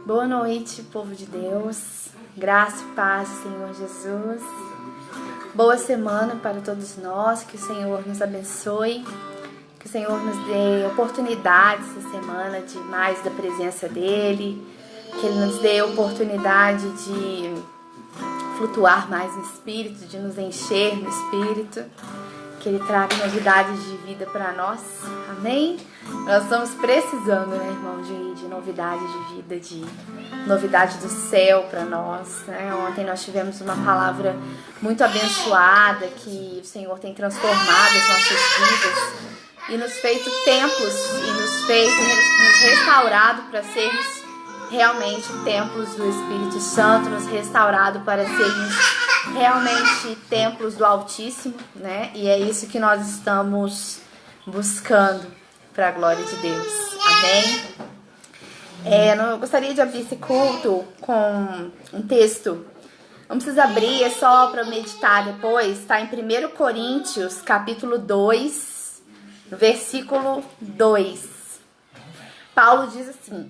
Boa noite, povo de Deus. Graça e paz do Senhor Jesus. Boa semana para todos nós. Que o Senhor nos abençoe. Que o Senhor nos dê oportunidade essa semana de mais da presença dEle. Que Ele nos dê oportunidade de flutuar mais no Espírito, de nos encher no Espírito. Que Ele traga novidades de vida para nós. Amém? Nós estamos precisando, né, irmão, de novidades de vida, de novidade do céu para nós, né? Ontem nós tivemos uma palavra muito abençoada que o Senhor tem transformado as nossas vidas e nos feito templos e nos restaurado para sermos realmente templos do Espírito Santo, nos restaurado para sermos realmente templos do Altíssimo, né? E é isso que nós estamos buscando para a glória de Deus. Amém? Eu gostaria de abrir esse culto com um texto. Não precisa abrir, é só para meditar depois. Está em 1 Coríntios, capítulo 2, versículo 2. Paulo diz assim: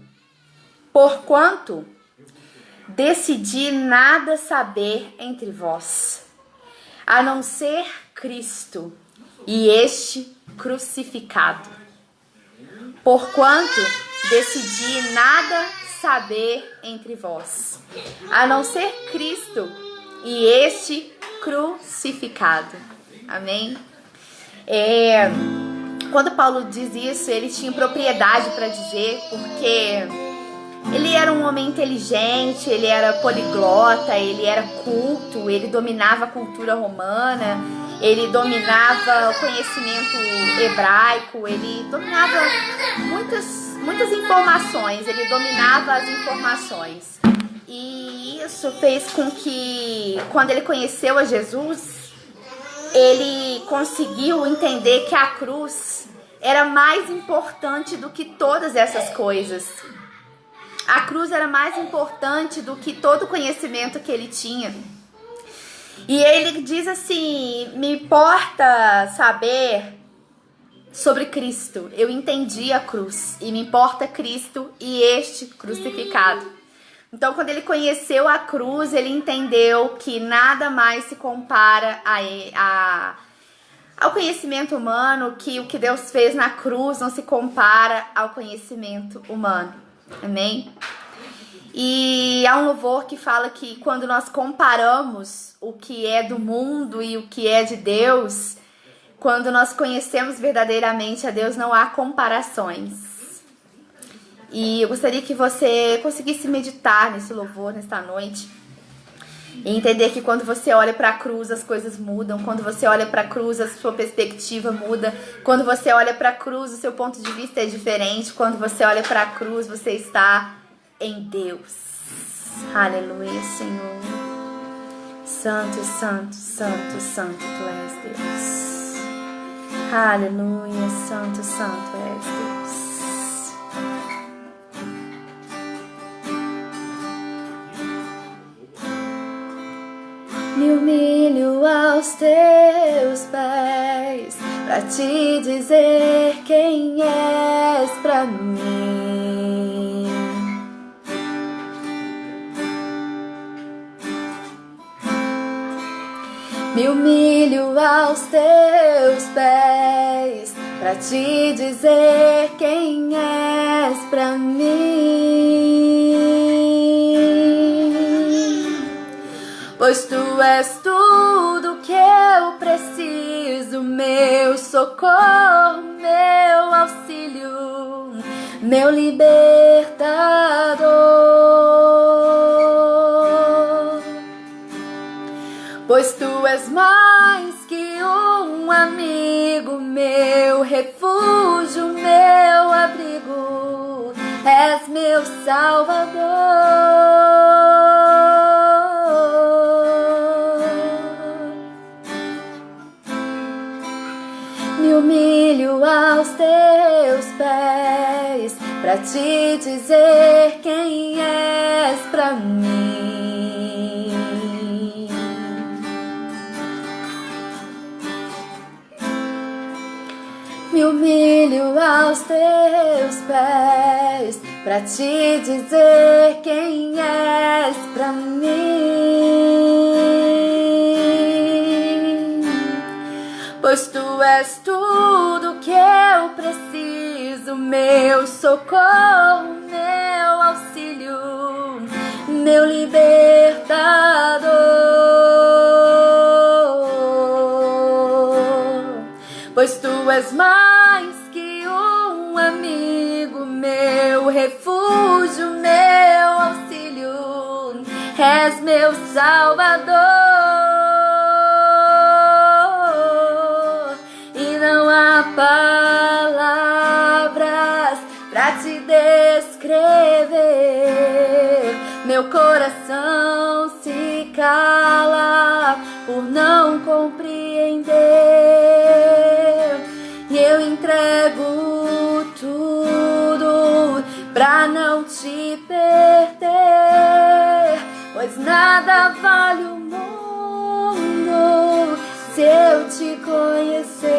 porquanto decidi nada saber entre vós, a não ser Cristo e este crucificado. Porquanto decidi nada saber entre vós, a não ser Cristo e este crucificado. Amém? Quando Paulo diz isso, ele tinha propriedade para dizer, porque ele era um homem inteligente, ele era poliglota, ele era culto, ele dominava a cultura romana, ele dominava o conhecimento hebraico, ele dominava muitas informações, ele dominava as informações. E isso fez com que, quando ele conheceu a Jesus, ele conseguiu entender que a cruz era mais importante do que todas essas coisas. A cruz era mais importante do que todo o conhecimento que ele tinha. E ele diz assim: me importa saber sobre Cristo. Eu entendi a cruz e me importa Cristo e este crucificado. Então, quando ele conheceu a cruz, ele entendeu que nada mais se compara ao conhecimento humano, que o que Deus fez na cruz não se compara ao conhecimento humano. Amém? E há um louvor que fala que quando nós comparamos o que é do mundo e o que é de Deus, quando nós conhecemos verdadeiramente a Deus, não há comparações. E eu gostaria que você conseguisse meditar nesse louvor nesta noite e entender que quando você olha para a cruz, as coisas mudam. Quando você olha para a cruz, a sua perspectiva muda. Quando você olha para a cruz, o seu ponto de vista é diferente. Quando você olha para a cruz, você está em Deus. Aleluia, Senhor. Santo, santo, santo, santo tu és Deus. Aleluia, santo, santo és Deus. Me humilho aos teus pés pra te dizer quem és pra mim. Me humilho aos teus pés pra te dizer quem és pra mim. Pois tu és tudo que eu preciso, meu socorro, meu auxílio, meu libertador. Pois tu és mais que um amigo, meu refúgio, meu abrigo, és meu Salvador. Me humilho aos teus pés pra te dizer quem és pra mim. Me humilho aos teus pés pra te dizer quem és pra mim. Pois tu és tudo que eu preciso, meu socorro, meu auxílio, meu libertador. Pois tu és mais que um amigo, meu refúgio, meu auxílio, és meu salvador. E não há palavras pra te descrever. Meu coração se cala por não compreender. E eu entrego tudo pra não te perder. Pois nada vale o mundo se eu te conhecer.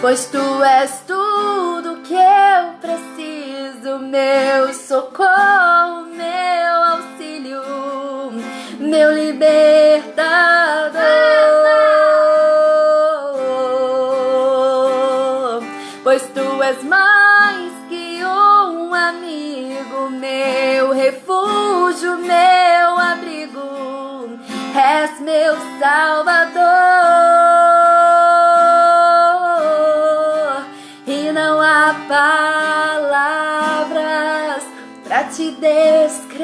Pois tu és tudo que eu preciso, meu socorro, meu auxílio, meu libertador. Pois tu és mais que um amigo, meu refúgio, meu abrigo, és meu salvador. E não há palavras pra te descrever.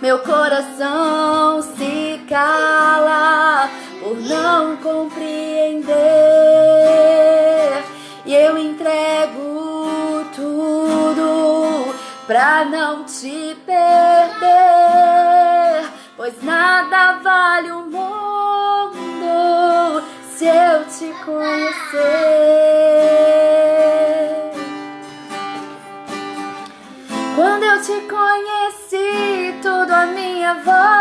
Meu coração se cala por não compreender. E eu entrego tudo pra não te perder. Pois nada vale o mundo se eu te conhecer. Quando eu te conheci, tudo à minha volta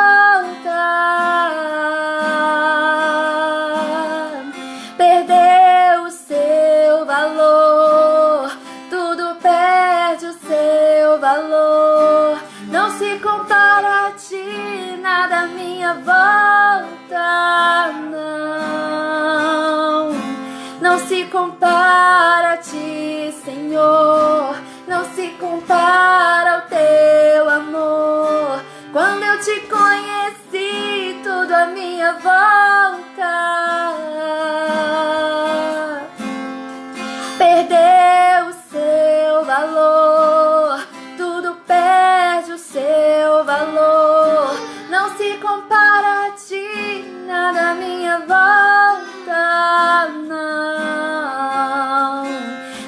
perdeu o seu valor. Tudo perde o seu valor. Não se compara a ti, nada à minha volta, não. Não se compara a ti, Senhor. Não se compara ao teu amor. Quando eu te conheci, tudo à minha volta perdeu o seu valor. Tudo perde o seu valor. Não se compara a ti, nada à minha volta, não.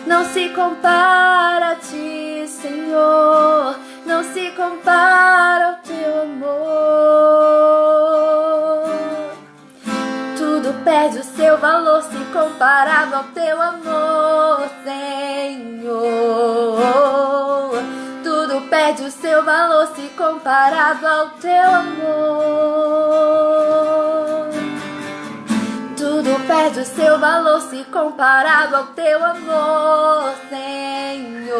Não se compara a ti, Senhor. Não se compara ao teu amor. Tudo perde o seu valor se comparado ao teu amor, Senhor. Tudo perde o seu valor se comparado ao teu amor. Tudo perde o seu valor se comparado ao teu amor, Senhor.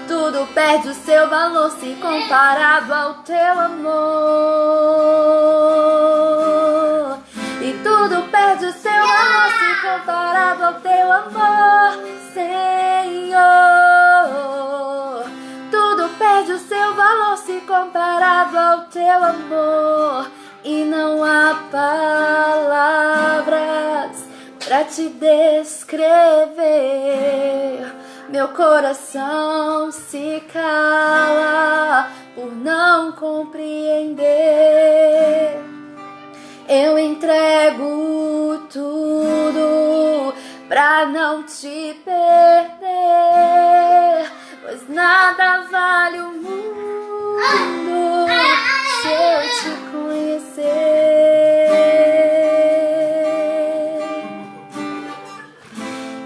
Tudo perde o seu valor se comparado ao teu amor. E tudo perde o seu valor se comparado ao teu amor, Senhor. Tudo perde o seu valor se comparado ao teu amor. E não há palavras pra te descrever. Meu coração se cala por não compreender. Eu entrego tudo pra não te perder. Pois nada vale o mundo se eu te conhecer.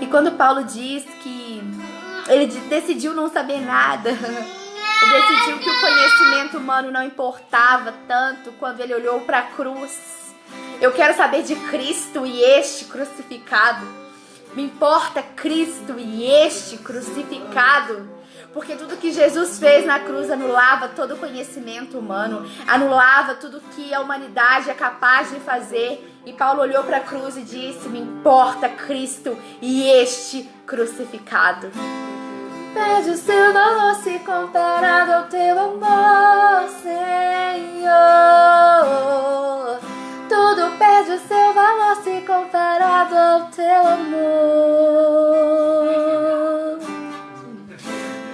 E quando Paulo diz que ele decidiu não saber nada, ele decidiu que o conhecimento humano não importava tanto, quando ele olhou para a cruz, Eu quero saber de Cristo e este crucificado. Me importa Cristo e este crucificado. Porque tudo que Jesus fez na cruz anulava todo o conhecimento humano, anulava tudo que a humanidade é capaz de fazer. E Paulo olhou para a cruz e disse: me importa Cristo e este crucificado. Perde o seu valor se comparado ao teu amor, Senhor. Tudo perde o seu valor se comparado ao teu amor.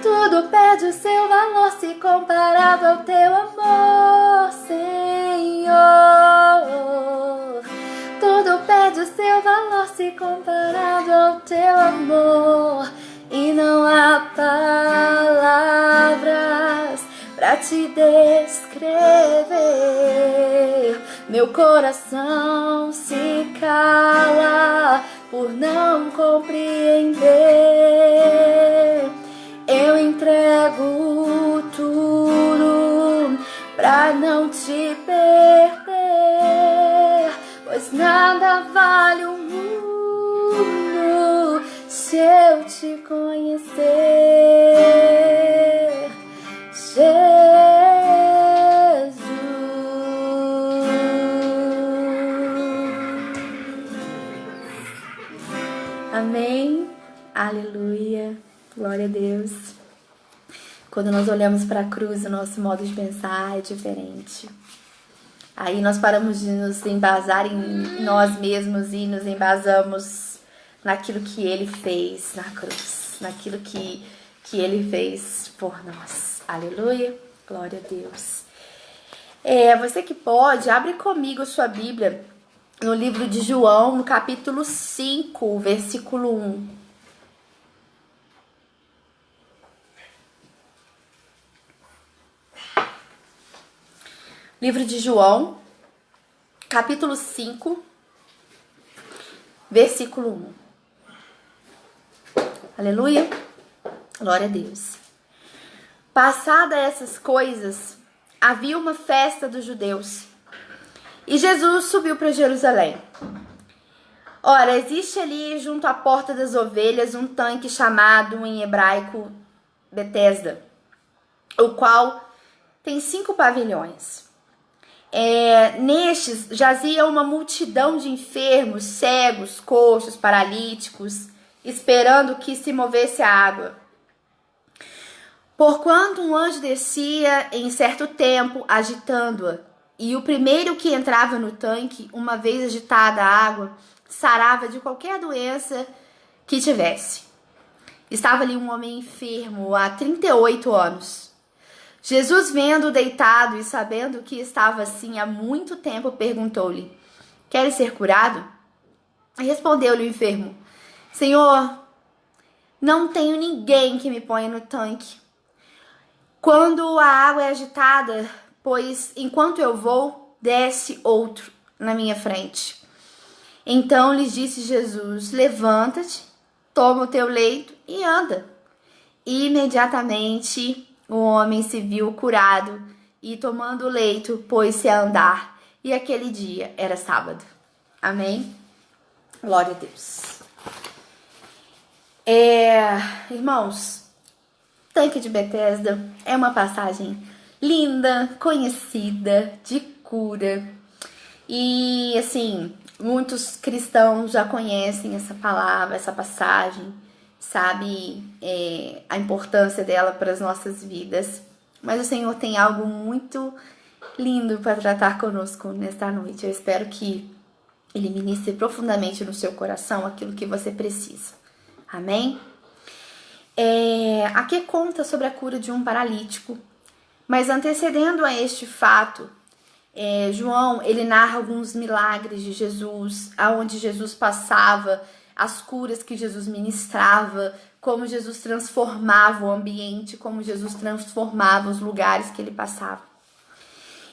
Tudo perde o seu valor se comparado ao teu amor, Senhor. Tudo perde o seu valor se comparado ao teu amor. E não há palavras pra te descrever. Meu coração se cala por não compreender. Eu entrego tudo pra não te perder, pois nada vale o mundo se eu te conhecer, Jesus. Amém. Aleluia. Glória a Deus. Quando nós olhamos para a cruz, o nosso modo de pensar é diferente. Aí nós paramos de nos embasar em nós mesmos e nos embasamos naquilo que Ele fez na cruz, naquilo que Ele fez por nós. Aleluia, glória a Deus. Você que pode, abre comigo sua Bíblia no livro de João, no capítulo 5, versículo 1. Livro de João, capítulo 5, versículo 1. Aleluia, glória a Deus. Passada essas coisas, havia uma festa dos judeus e Jesus subiu para Jerusalém. Ora, existe ali junto à porta das ovelhas um tanque chamado em hebraico Betesda, o qual tem 5 pavilhões. Nestes jazia uma multidão de enfermos, cegos, coxos, paralíticos, esperando que se movesse a água. Porquanto um anjo descia em certo tempo, agitando-a, e o primeiro que entrava no tanque, uma vez agitada a água, sarava de qualquer doença que tivesse. Estava ali um homem enfermo há 38 anos. Jesus, vendo-o deitado e sabendo que estava assim há muito tempo, perguntou-lhe: queres ser curado? Respondeu-lhe o enfermo: Senhor, não tenho ninguém que me ponha no tanque quando a água é agitada, pois enquanto eu vou, desce outro na minha frente. Então lhes disse Jesus: levanta-te, toma o teu leito e anda. E imediatamente o homem se viu curado e, tomando o leito, pôs-se a andar. E aquele dia era sábado. Amém? Glória a Deus. Irmãos, tanque de Betesda é uma passagem linda, conhecida, de cura. E, assim, muitos cristãos já conhecem essa palavra, essa passagem, sabe a importância dela para as nossas vidas. Mas o Senhor tem algo muito lindo para tratar conosco nesta noite. Eu espero que Ele ministre profundamente no seu coração aquilo que você precisa. Amém? Aqui conta sobre a cura de um paralítico. Mas antecedendo a este fato, João, ele narra alguns milagres de Jesus, aonde Jesus passava, as curas que Jesus ministrava, como Jesus transformava o ambiente, como Jesus transformava os lugares que ele passava.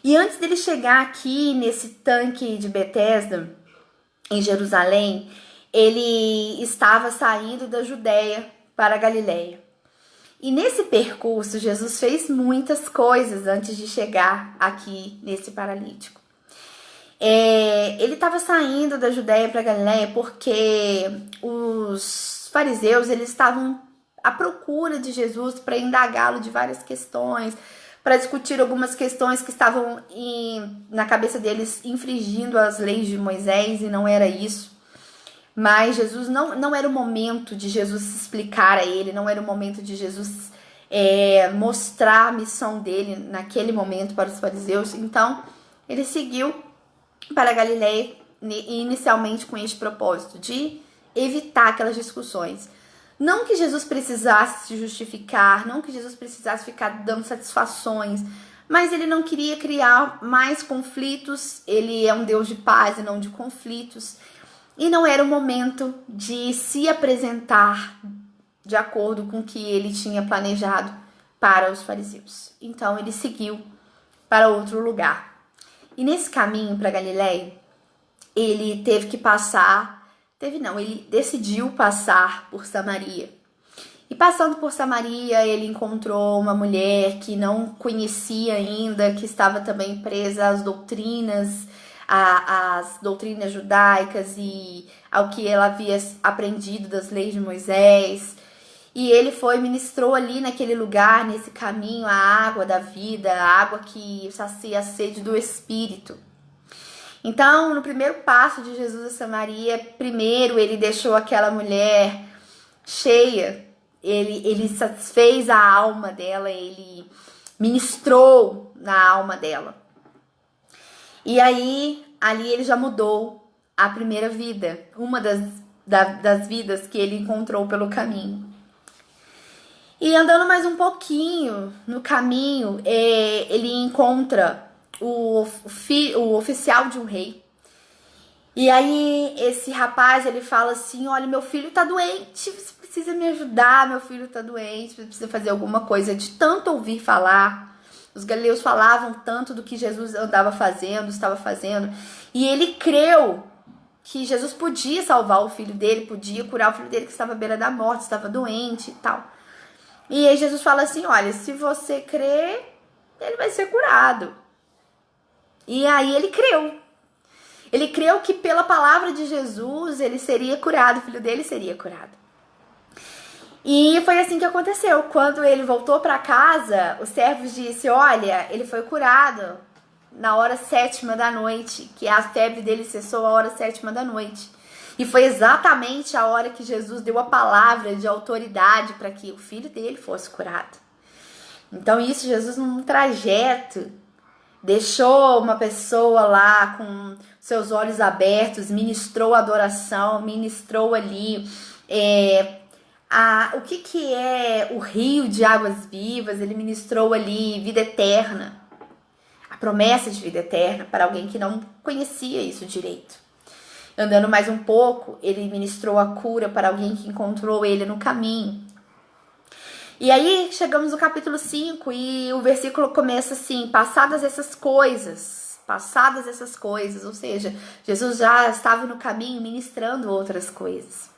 E antes dele chegar aqui nesse tanque de Betesda, em Jerusalém, ele estava saindo da Judéia para a Galileia. E nesse percurso, Jesus fez muitas coisas antes de chegar aqui nesse paralítico. Ele estava saindo da Judéia para Galiléia porque os fariseus eles estavam à procura de Jesus para indagá-lo de várias questões, para discutir algumas questões que estavam na cabeça deles infringindo as leis de Moisés, e não era isso. Mas Jesus não era o momento de Jesus se explicar a ele, não era o momento de Jesus mostrar a missão dele naquele momento para os fariseus. Então ele seguiu para Galiléia inicialmente com este propósito de evitar aquelas discussões. Não que Jesus precisasse se justificar, não que Jesus precisasse ficar dando satisfações, mas ele não queria criar mais conflitos. Ele é um Deus de paz e não de conflitos. E não era o momento de se apresentar de acordo com o que ele tinha planejado para os fariseus. Então ele seguiu para outro lugar. E nesse caminho para Galiléia, ele ele decidiu passar por Samaria. E passando por Samaria, ele encontrou uma mulher que não conhecia ainda, que estava também presa às doutrinas, às doutrinas judaicas e ao que ela havia aprendido das leis de Moisés. E ele ministrou ali naquele lugar, nesse caminho, a água da vida, a água que sacia a sede do Espírito. Então, no primeiro passo de Jesus a Samaria, primeiro ele deixou aquela mulher cheia, ele satisfez a alma dela, ele ministrou na alma dela. E aí, ali ele já mudou a primeira vida, uma das vidas que ele encontrou pelo caminho. E andando mais um pouquinho no caminho, ele encontra o oficial de um rei. E aí esse rapaz, ele fala assim: olha, meu filho tá doente, você precisa me ajudar, meu filho tá doente, você precisa fazer alguma coisa. De tanto ouvir falar, os galileus falavam tanto do que Jesus andava fazendo, estava fazendo, e ele creu que Jesus podia salvar o filho dele, podia curar o filho dele que estava à beira da morte, estava doente e tal. E aí Jesus fala assim: olha, se você crer, ele vai ser curado. E aí ele creu. Ele creu que pela palavra de Jesus ele seria curado, o filho dele seria curado. E foi assim que aconteceu. Quando ele voltou para casa, os servos disseram: olha, ele foi curado na hora 7ª da noite, que a febre dele cessou a hora 7ª da noite. E foi exatamente a hora que Jesus deu a palavra de autoridade para que o filho dele fosse curado. Então isso, Jesus num trajeto deixou uma pessoa lá com seus olhos abertos, ministrou adoração, ministrou ali o que é o rio de águas vivas. Ele ministrou ali vida eterna, a promessa de vida eterna para alguém que não conhecia isso direito. Andando mais um pouco, ele ministrou a cura para alguém que encontrou ele no caminho. E aí chegamos no capítulo 5 e o versículo começa assim: passadas essas coisas, ou seja, Jesus já estava no caminho ministrando outras coisas.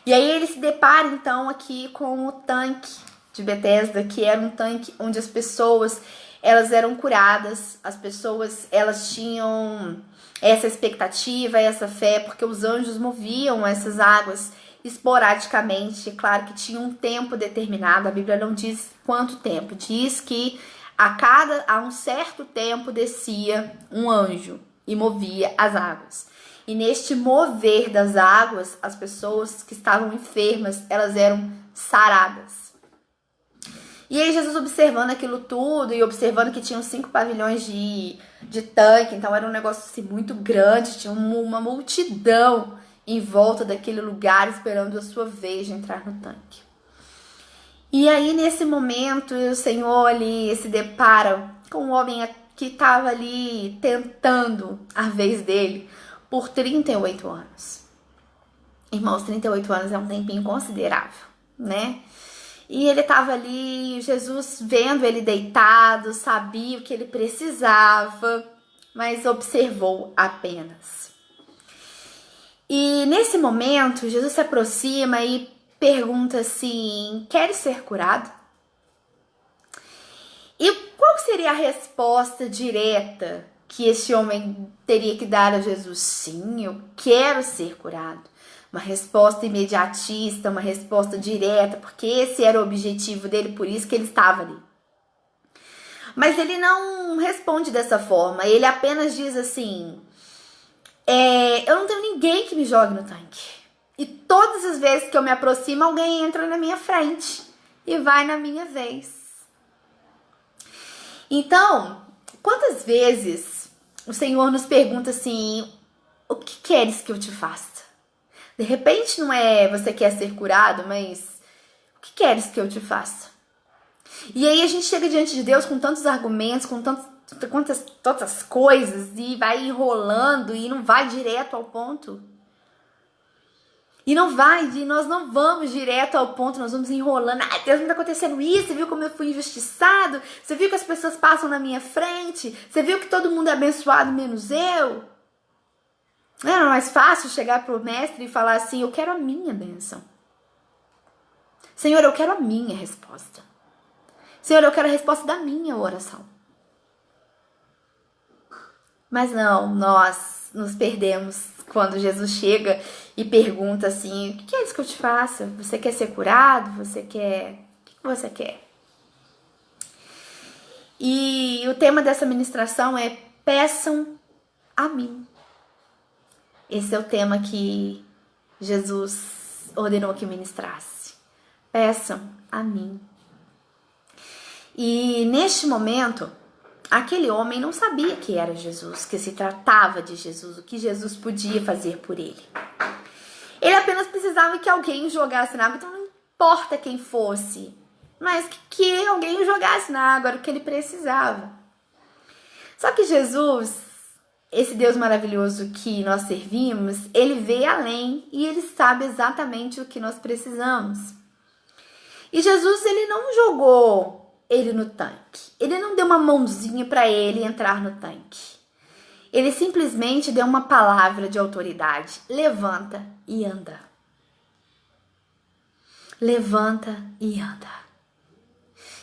E aí ele se depara então aqui com o tanque de Betesda, que era um tanque onde as pessoas elas eram curadas, as pessoas elas tinham essa expectativa, essa fé, porque os anjos moviam essas águas esporadicamente. Claro que tinha um tempo determinado, a Bíblia não diz quanto tempo, diz que a um certo tempo descia um anjo e movia as águas. E neste mover das águas, as pessoas que estavam enfermas, elas eram saradas. E aí Jesus, observando aquilo tudo e observando que tinham 5 pavilhões de tanque, então era um negócio assim, muito grande, tinha uma multidão em volta daquele lugar esperando a sua vez de entrar no tanque. E aí nesse momento o Senhor ali se depara com um homem que estava ali tentando a vez dele por 38 anos. Irmãos, 38 anos é um tempinho considerável, né? E ele estava ali, Jesus vendo ele deitado, sabia o que ele precisava, mas observou apenas. E nesse momento, Jesus se aproxima e pergunta assim: queres ser curado? E qual seria a resposta direta que esse homem teria que dar a Jesus? Sim, eu quero ser curado. Uma resposta imediatista, uma resposta direta, porque esse era o objetivo dele, por isso que ele estava ali. Mas ele não responde dessa forma, ele apenas diz assim, eu não tenho ninguém que me jogue no tanque. E todas as vezes que eu me aproximo, alguém entra na minha frente e vai na minha vez. Então, quantas vezes o Senhor nos pergunta assim, o que queres que eu te faça? De repente não é você quer ser curado, mas o que queres que eu te faça? E aí a gente chega diante de Deus com tantos argumentos, com tantas coisas, e vai enrolando e não vai direto ao ponto. E nós não vamos direto ao ponto, nós vamos enrolando. Ai, Deus, não tá acontecendo isso, você viu como eu fui injustiçado? Você viu que as pessoas passam na minha frente? Você viu que todo mundo é abençoado menos eu? Não é mais fácil chegar pro mestre e falar assim, eu quero a minha bênção. Senhor, eu quero a minha resposta. Senhor, eu quero a resposta da minha oração. Mas não, nós nos perdemos quando Jesus chega e pergunta assim, o que é isso que eu te faço? Você quer ser curado? Você quer... O que você quer? E o tema dessa ministração é peçam a mim. Esse é o tema que Jesus ordenou que ministrasse. Peçam a mim. E neste momento, aquele homem não sabia que era Jesus, que se tratava de Jesus, o que Jesus podia fazer por ele. Ele apenas precisava que alguém o jogasse na água, então não importa quem fosse, mas que alguém o jogasse na água, era o que ele precisava. Só que Jesus, esse Deus maravilhoso que nós servimos, ele vê além e ele sabe exatamente o que nós precisamos. E Jesus, ele não jogou ele no tanque. Ele não deu uma mãozinha para ele entrar no tanque. Ele simplesmente deu uma palavra de autoridade. Levanta e anda. Levanta e anda.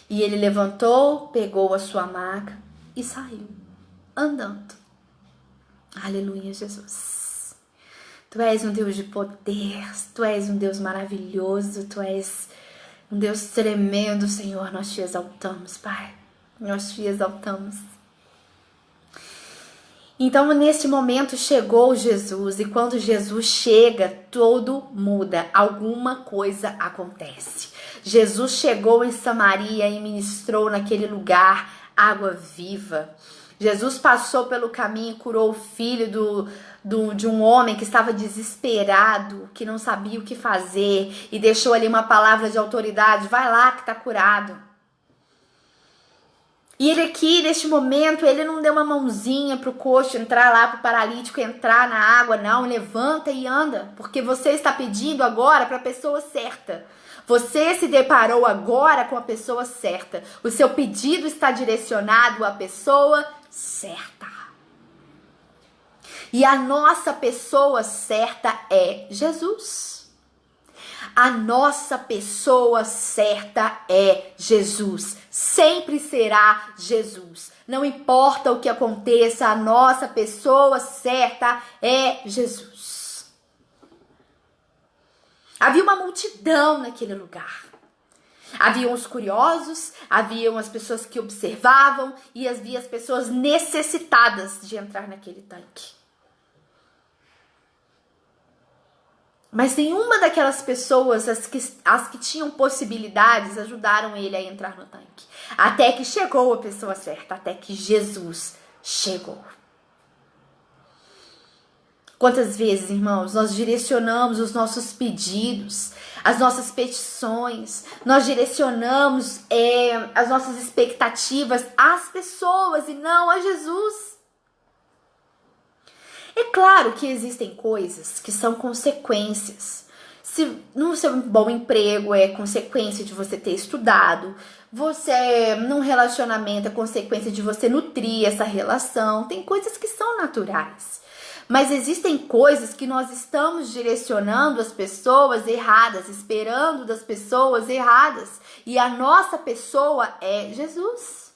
E ele levantou, pegou a sua maca e saiu andando. Aleluia, Jesus. Tu és um Deus de poder, tu és um Deus maravilhoso, tu és um Deus tremendo, Senhor. Nós te exaltamos, Pai. Nós te exaltamos. Então, neste momento, chegou Jesus. E quando Jesus chega, tudo muda. Alguma coisa acontece. Jesus chegou em Samaria e ministrou naquele lugar água viva. Jesus passou pelo caminho e curou o filho de um homem que estava desesperado, que não sabia o que fazer, e deixou ali uma palavra de autoridade, vai lá que está curado. E ele aqui, neste momento, ele não deu uma mãozinha para o coxo entrar lá, para o paralítico entrar na água, não, levanta e anda, porque você está pedindo agora para a pessoa certa. Você se deparou agora com a pessoa certa. O seu pedido está direcionado à pessoa certa. E a nossa pessoa certa é Jesus. A nossa pessoa certa é Jesus. Sempre será Jesus. Não importa o que aconteça, a nossa pessoa certa é Jesus. Havia uma multidão naquele lugar. Haviam os curiosos, haviam as pessoas que observavam e havia as pessoas necessitadas de entrar naquele tanque. Mas nenhuma daquelas pessoas, as que tinham possibilidades, ajudaram ele a entrar no tanque. Até que chegou a pessoa certa, até que Jesus chegou. Quantas vezes, irmãos, nós direcionamos os nossos pedidos, as nossas petições, nós direcionamos as nossas expectativas às pessoas e não a Jesus. É claro que existem coisas que são consequências. Se no seu bom emprego é consequência de você ter estudado, você num relacionamento é consequência de você nutrir essa relação, tem coisas que são naturais. Mas existem coisas que nós estamos direcionando as pessoas erradas, esperando das pessoas erradas. E a nossa pessoa é Jesus.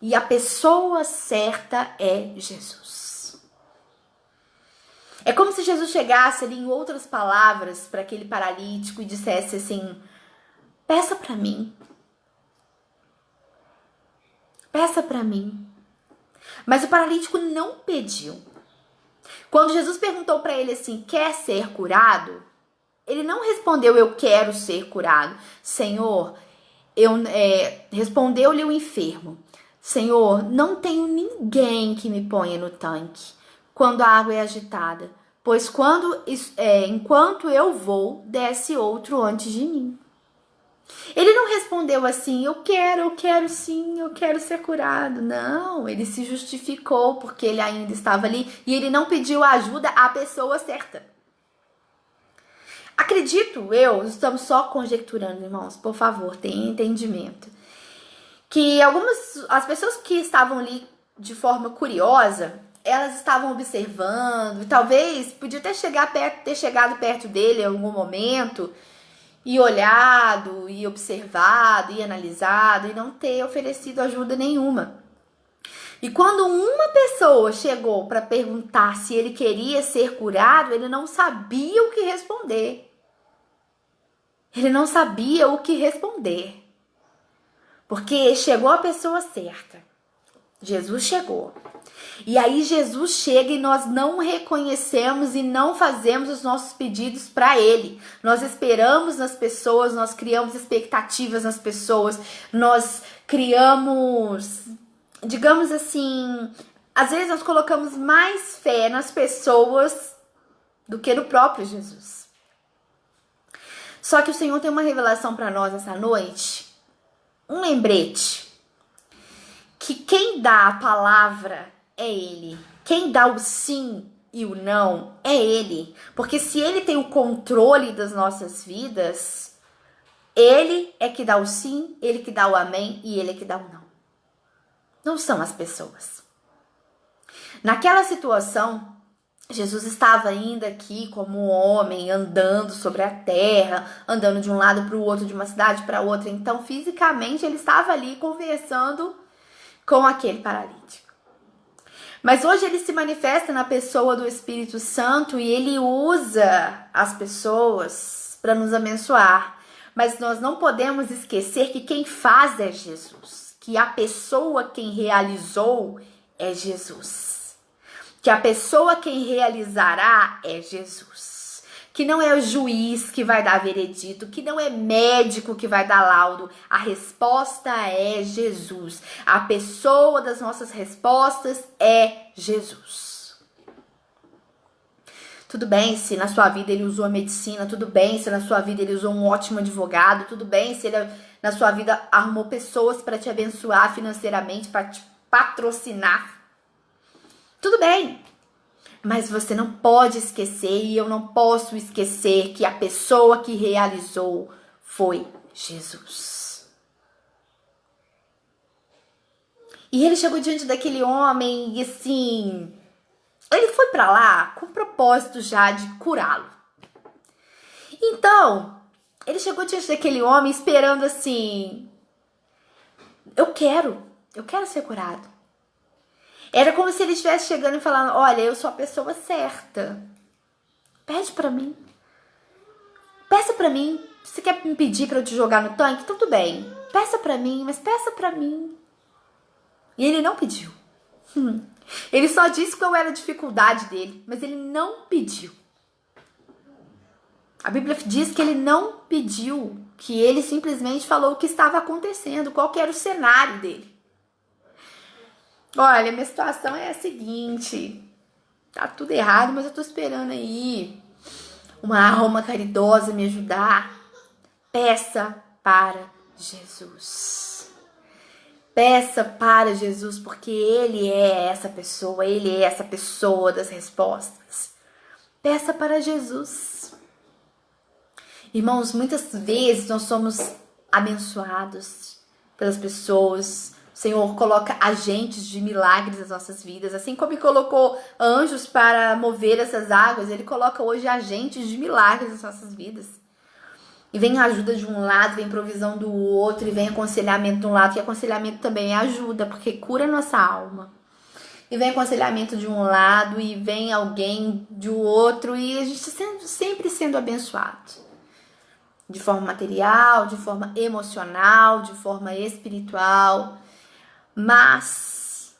E a pessoa certa é Jesus. É como se Jesus chegasse ali em outras palavras para aquele paralítico e dissesse assim: peça para mim. Peça para mim. Mas o paralítico não pediu. Quando Jesus perguntou para ele assim: quer ser curado? Ele não respondeu: eu quero ser curado. Senhor, respondeu-lhe o enfermo: Senhor, não tenho ninguém que me ponha no tanque quando a água é agitada, pois enquanto eu vou, desce outro antes de mim. Ele não respondeu assim: eu quero sim, eu quero ser curado. Não, ele se justificou porque ele ainda estava ali e ele não pediu ajuda à pessoa certa. Acredito estamos só conjecturando, irmãos, por favor, tenham entendimento, que as pessoas que estavam ali de forma curiosa, elas estavam observando, talvez podia ter chegado perto dele em algum momento e olhado, e observado, e analisado, e não ter oferecido ajuda nenhuma. E quando uma pessoa chegou para perguntar se ele queria ser curado, ele não sabia o que responder. Ele não sabia o que responder. Porque chegou a pessoa certa. Jesus chegou. E aí Jesus chega e nós não reconhecemos e não fazemos os nossos pedidos para ele. Nós esperamos nas pessoas, nós criamos expectativas nas pessoas, nós criamos, digamos assim, às vezes nós colocamos mais fé nas pessoas do que no próprio Jesus. Só que o Senhor tem uma revelação para nós essa noite, um lembrete, que quem dá a palavra é Ele. Quem dá o sim e o não é Ele. Porque se Ele tem o controle das nossas vidas, Ele é que dá o sim, Ele que dá o amém e Ele é que dá o não. Não são as pessoas. Naquela situação, Jesus estava ainda aqui como um homem, andando sobre a terra, andando de um lado para o outro, de uma cidade para outra. Então, fisicamente, ele estava ali conversando com aquele paralítico. Mas hoje ele se manifesta na pessoa do Espírito Santo e ele usa as pessoas para nos abençoar. Mas nós não podemos esquecer que quem faz é Jesus, que a pessoa quem realizou é Jesus. Que a pessoa quem realizará é Jesus. Que não é o juiz que vai dar veredito, que não é médico que vai dar laudo. A resposta é Jesus. A pessoa das nossas respostas é Jesus. Tudo bem se na sua vida ele usou a medicina, tudo bem se na sua vida ele usou um ótimo advogado, tudo bem se ele na sua vida arrumou pessoas para te abençoar financeiramente, para te patrocinar. Tudo bem, mas você não pode esquecer e eu não posso esquecer que a pessoa que realizou foi Jesus. E ele chegou diante daquele homem e assim, ele foi para lá com o propósito já de curá-lo. Então, ele chegou diante daquele homem esperando assim, eu quero ser curado. Era como se ele estivesse chegando e falando, olha, eu sou a pessoa certa. Pede pra mim. Peça pra mim. Você quer me pedir pra eu te jogar no tanque? Tudo bem. Peça pra mim, mas peça pra mim. E ele não pediu. Ele só disse qual era a dificuldade dele, mas ele não pediu. A Bíblia diz que ele não pediu, que ele simplesmente falou o que estava acontecendo, qual que era o cenário dele. Olha, minha situação é a seguinte, tá tudo errado, mas eu tô esperando aí uma alma caridosa me ajudar. Peça para Jesus. Peça para Jesus, porque Ele é essa pessoa, Ele é essa pessoa das respostas. Peça para Jesus. Irmãos, muitas vezes nós somos abençoados pelas pessoas. O Senhor coloca agentes de milagres nas nossas vidas. Assim como Ele colocou anjos para mover essas águas, Ele coloca hoje agentes de milagres nas nossas vidas. E vem ajuda de um lado, vem provisão do outro, e vem aconselhamento de um lado, que aconselhamento também é ajuda, porque cura a nossa alma. E vem aconselhamento de um lado, e vem alguém do outro, e a gente sempre sendo abençoado. De forma material, de forma emocional, de forma espiritual. Mas,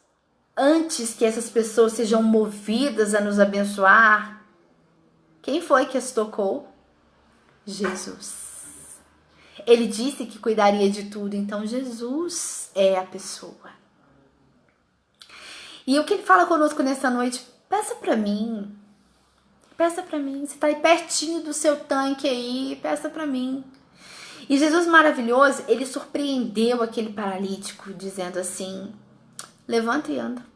antes que essas pessoas sejam movidas a nos abençoar, quem foi que as tocou? Jesus. Ele disse que cuidaria de tudo, então Jesus é a pessoa. E o que ele fala conosco nessa noite? Peça pra mim. Peça pra mim. Você tá aí pertinho do seu tanque aí, peça pra mim. E Jesus maravilhoso, ele surpreendeu aquele paralítico, dizendo assim, levanta e anda.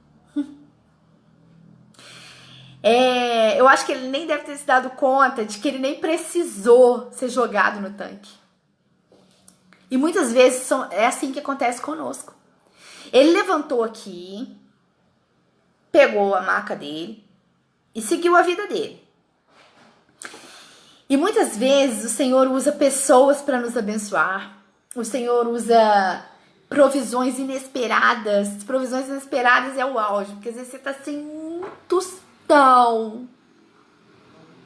Eu acho que ele nem deve ter se dado conta de que ele nem precisou ser jogado no tanque. E muitas vezes é assim que acontece conosco. Ele levantou aqui, pegou a maca dele e seguiu a vida dele. E muitas vezes o Senhor usa pessoas para nos abençoar. O Senhor usa provisões inesperadas. Provisões inesperadas é o auge, porque às vezes você tá sem um tostão.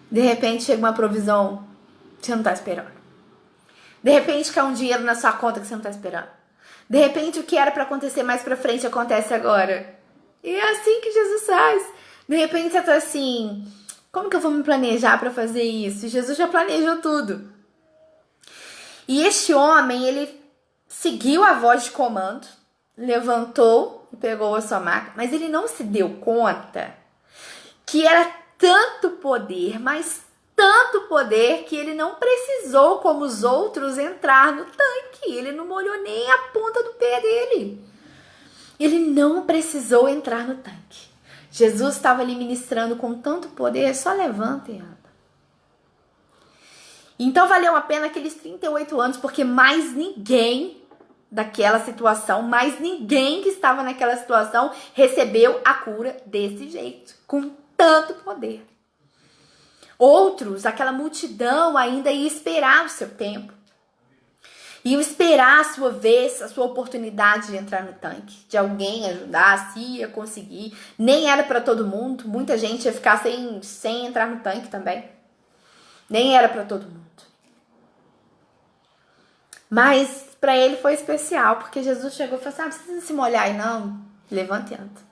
De repente chega uma provisão que você não tá esperando. De repente cai um dinheiro na sua conta que você não tá esperando. De repente o que era para acontecer mais pra frente acontece agora. E é assim que Jesus faz. De repente você tá assim, como que eu vou me planejar para fazer isso? E Jesus já planejou tudo. E este homem, ele seguiu a voz de comando, levantou e pegou a sua maca, mas ele não se deu conta que era tanto poder, mas tanto poder que ele não precisou, como os outros, entrar no tanque. Ele não molhou nem a ponta do pé dele. Ele não precisou entrar no tanque. Jesus estava ali ministrando com tanto poder, só levanta e anda. Então valeu a pena aqueles 38 anos, porque mais ninguém daquela situação, mais ninguém que estava naquela situação recebeu a cura desse jeito, com tanto poder. Outros, aquela multidão ainda ia esperar o seu tempo. Iam esperar a sua vez, a sua oportunidade de entrar no tanque, de alguém ajudar, se ia conseguir. Nem era para todo mundo, muita gente ia ficar sem entrar no tanque também. Nem era para todo mundo. Mas para ele foi especial, porque Jesus chegou e falou assim, não precisa se molhar aí não, levanta e anda.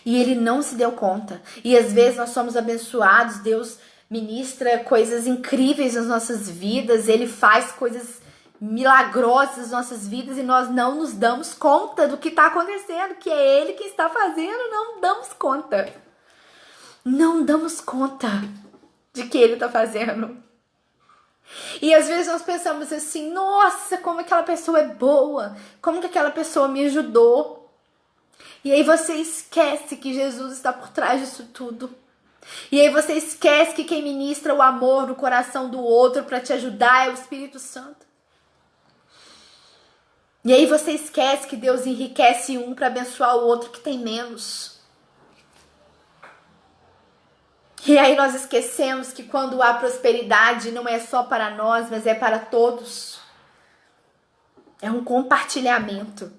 E ele não se deu conta. E às vezes nós somos abençoados, Deus ministra coisas incríveis nas nossas vidas, ele faz coisas milagrosas nas nossas vidas e nós não nos damos conta do que está acontecendo, que é ele que está fazendo, não damos conta. Não damos conta de que ele está fazendo. E às vezes nós pensamos assim, nossa, como aquela pessoa é boa, como que aquela pessoa me ajudou. E aí você esquece que Jesus está por trás disso tudo. E aí você esquece que quem ministra o amor no coração do outro para te ajudar é o Espírito Santo. E aí você esquece que Deus enriquece um para abençoar o outro que tem menos. E aí nós esquecemos que quando há prosperidade não é só para nós, mas é para todos. É um compartilhamento.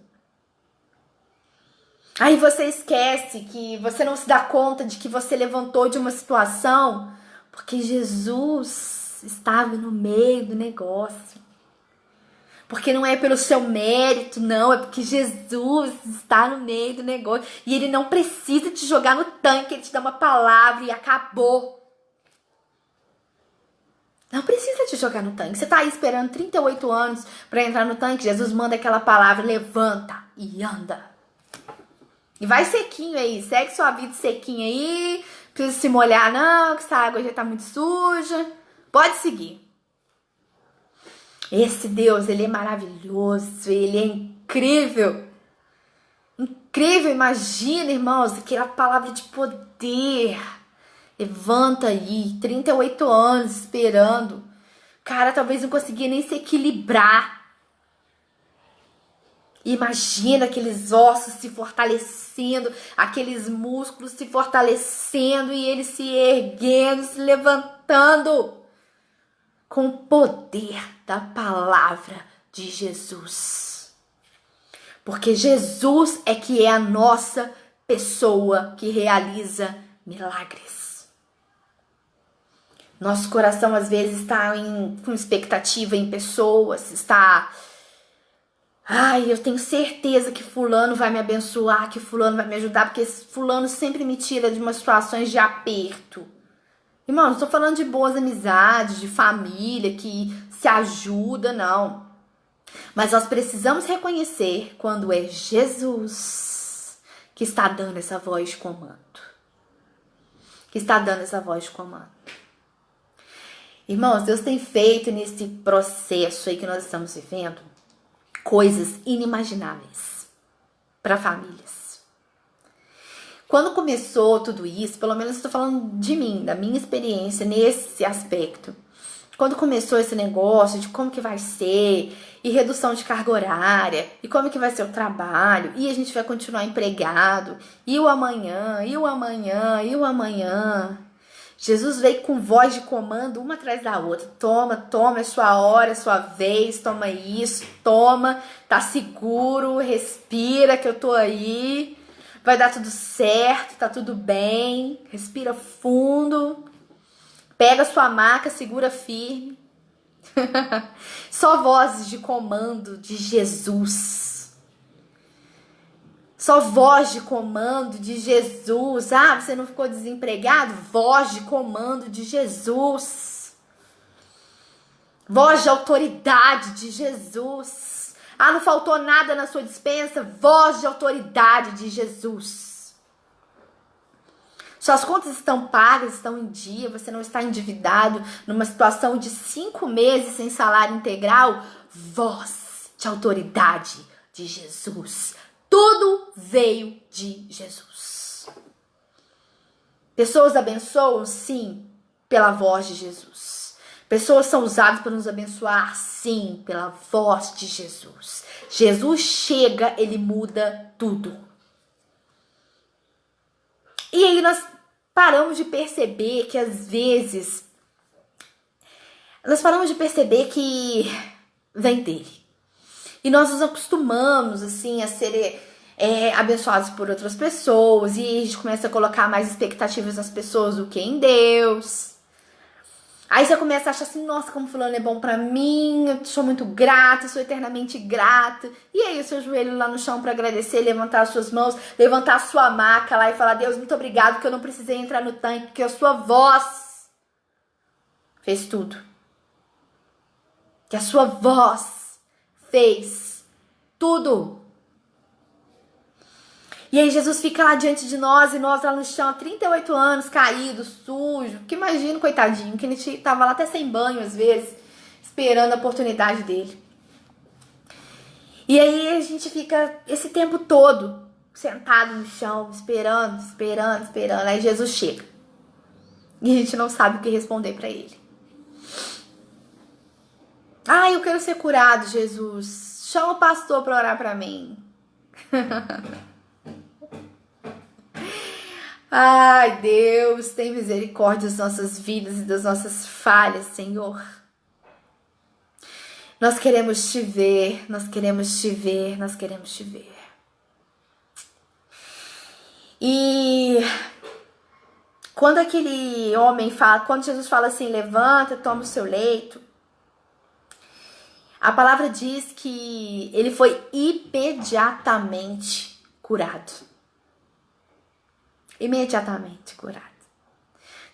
Aí você esquece que você não se dá conta de que você levantou de uma situação porque Jesus estava no meio do negócio. Porque não é pelo seu mérito, não, é porque Jesus está no meio do negócio. E ele não precisa te jogar no tanque, ele te dá uma palavra e acabou. Não precisa te jogar no tanque. Você está aí esperando 38 anos para entrar no tanque, Jesus manda aquela palavra, levanta e anda. E vai sequinho aí, segue sua vida sequinha aí, não precisa se molhar não, que essa água já tá muito suja. Pode seguir. Esse Deus, ele é maravilhoso, ele é incrível. Incrível, imagina, irmãos, aquela palavra de poder. Levanta aí, 38 anos esperando. Cara, talvez não conseguia nem se equilibrar. Imagina aqueles ossos se fortalecendo, aqueles músculos se fortalecendo e ele se erguendo, se levantando. com o poder da palavra de Jesus. Porque Jesus é que é a nossa pessoa que realiza milagres. Nosso coração às vezes está com expectativa em pessoas, está... Ai, eu tenho certeza que fulano vai me abençoar, que fulano vai me ajudar, porque fulano sempre me tira de umas situações de aperto. Irmão, não estou falando de boas amizades, de família que se ajuda, não. Mas nós precisamos reconhecer quando é Jesus que está dando essa voz de comando. Que está dando essa voz de comando. Irmãos, Deus tem feito nesse processo aí que nós estamos vivendo coisas inimagináveis para famílias. Quando começou tudo isso, pelo menos estou falando de mim, da minha experiência nesse aspecto. Quando começou esse negócio de como que vai ser, e redução de carga horária, e como que vai ser o trabalho, e a gente vai continuar empregado, e o amanhã, e o amanhã, e o amanhã. Jesus veio com voz de comando uma atrás da outra. Toma, toma, é sua hora, é sua vez, toma isso, toma, tá seguro, respira que eu tô aí, vai dar tudo certo, tá tudo bem, respira fundo, pega sua maca, segura firme. Só vozes de comando de Jesus. Só voz de comando de Jesus. Ah, você não ficou desempregado? Voz de comando de Jesus. Voz de autoridade de Jesus. Ah, não faltou nada na sua despensa? Voz de autoridade de Jesus. Suas contas estão pagas, estão em dia, você não está endividado numa situação de 5 meses sem salário integral? Voz de autoridade de Jesus. Tudo veio de Jesus. Pessoas abençoam, sim, pela voz de Jesus. Pessoas são usadas para nos abençoar, sim, pela voz de Jesus. Jesus chega, ele muda tudo. E aí nós paramos de perceber que às vezes... Nós paramos de perceber que vem dele. E nós nos acostumamos, assim, a ser abençoados por outras pessoas. E a gente começa a colocar mais expectativas nas pessoas do que em Deus. Aí você começa a achar assim, nossa, como fulano é bom pra mim, eu sou muito grata, sou eternamente grata. E aí o seu joelho lá no chão pra agradecer, levantar as suas mãos, levantar a sua maca lá e falar, Deus, muito obrigado que eu não precisei entrar no tanque, porque a sua voz fez tudo. Que a sua voz fez tudo. E aí Jesus fica lá diante de nós e nós lá no chão há 38 anos, caído, sujo. Que imagino, coitadinho, que ele tava lá até sem banho às vezes, esperando a oportunidade dele. E aí a gente fica esse tempo todo sentado no chão, esperando. Aí Jesus chega. E a gente não sabe o que responder pra ele. Ah, eu quero ser curado, Jesus. Chama o pastor pra orar pra mim. Ai, Deus, tem misericórdia das nossas vidas e das nossas falhas, Senhor. Nós queremos te ver, nós queremos te ver, nós queremos te ver. E quando aquele homem fala, quando Jesus fala assim, levanta, toma o seu leito, a palavra diz que ele foi imediatamente curado. Imediatamente curado.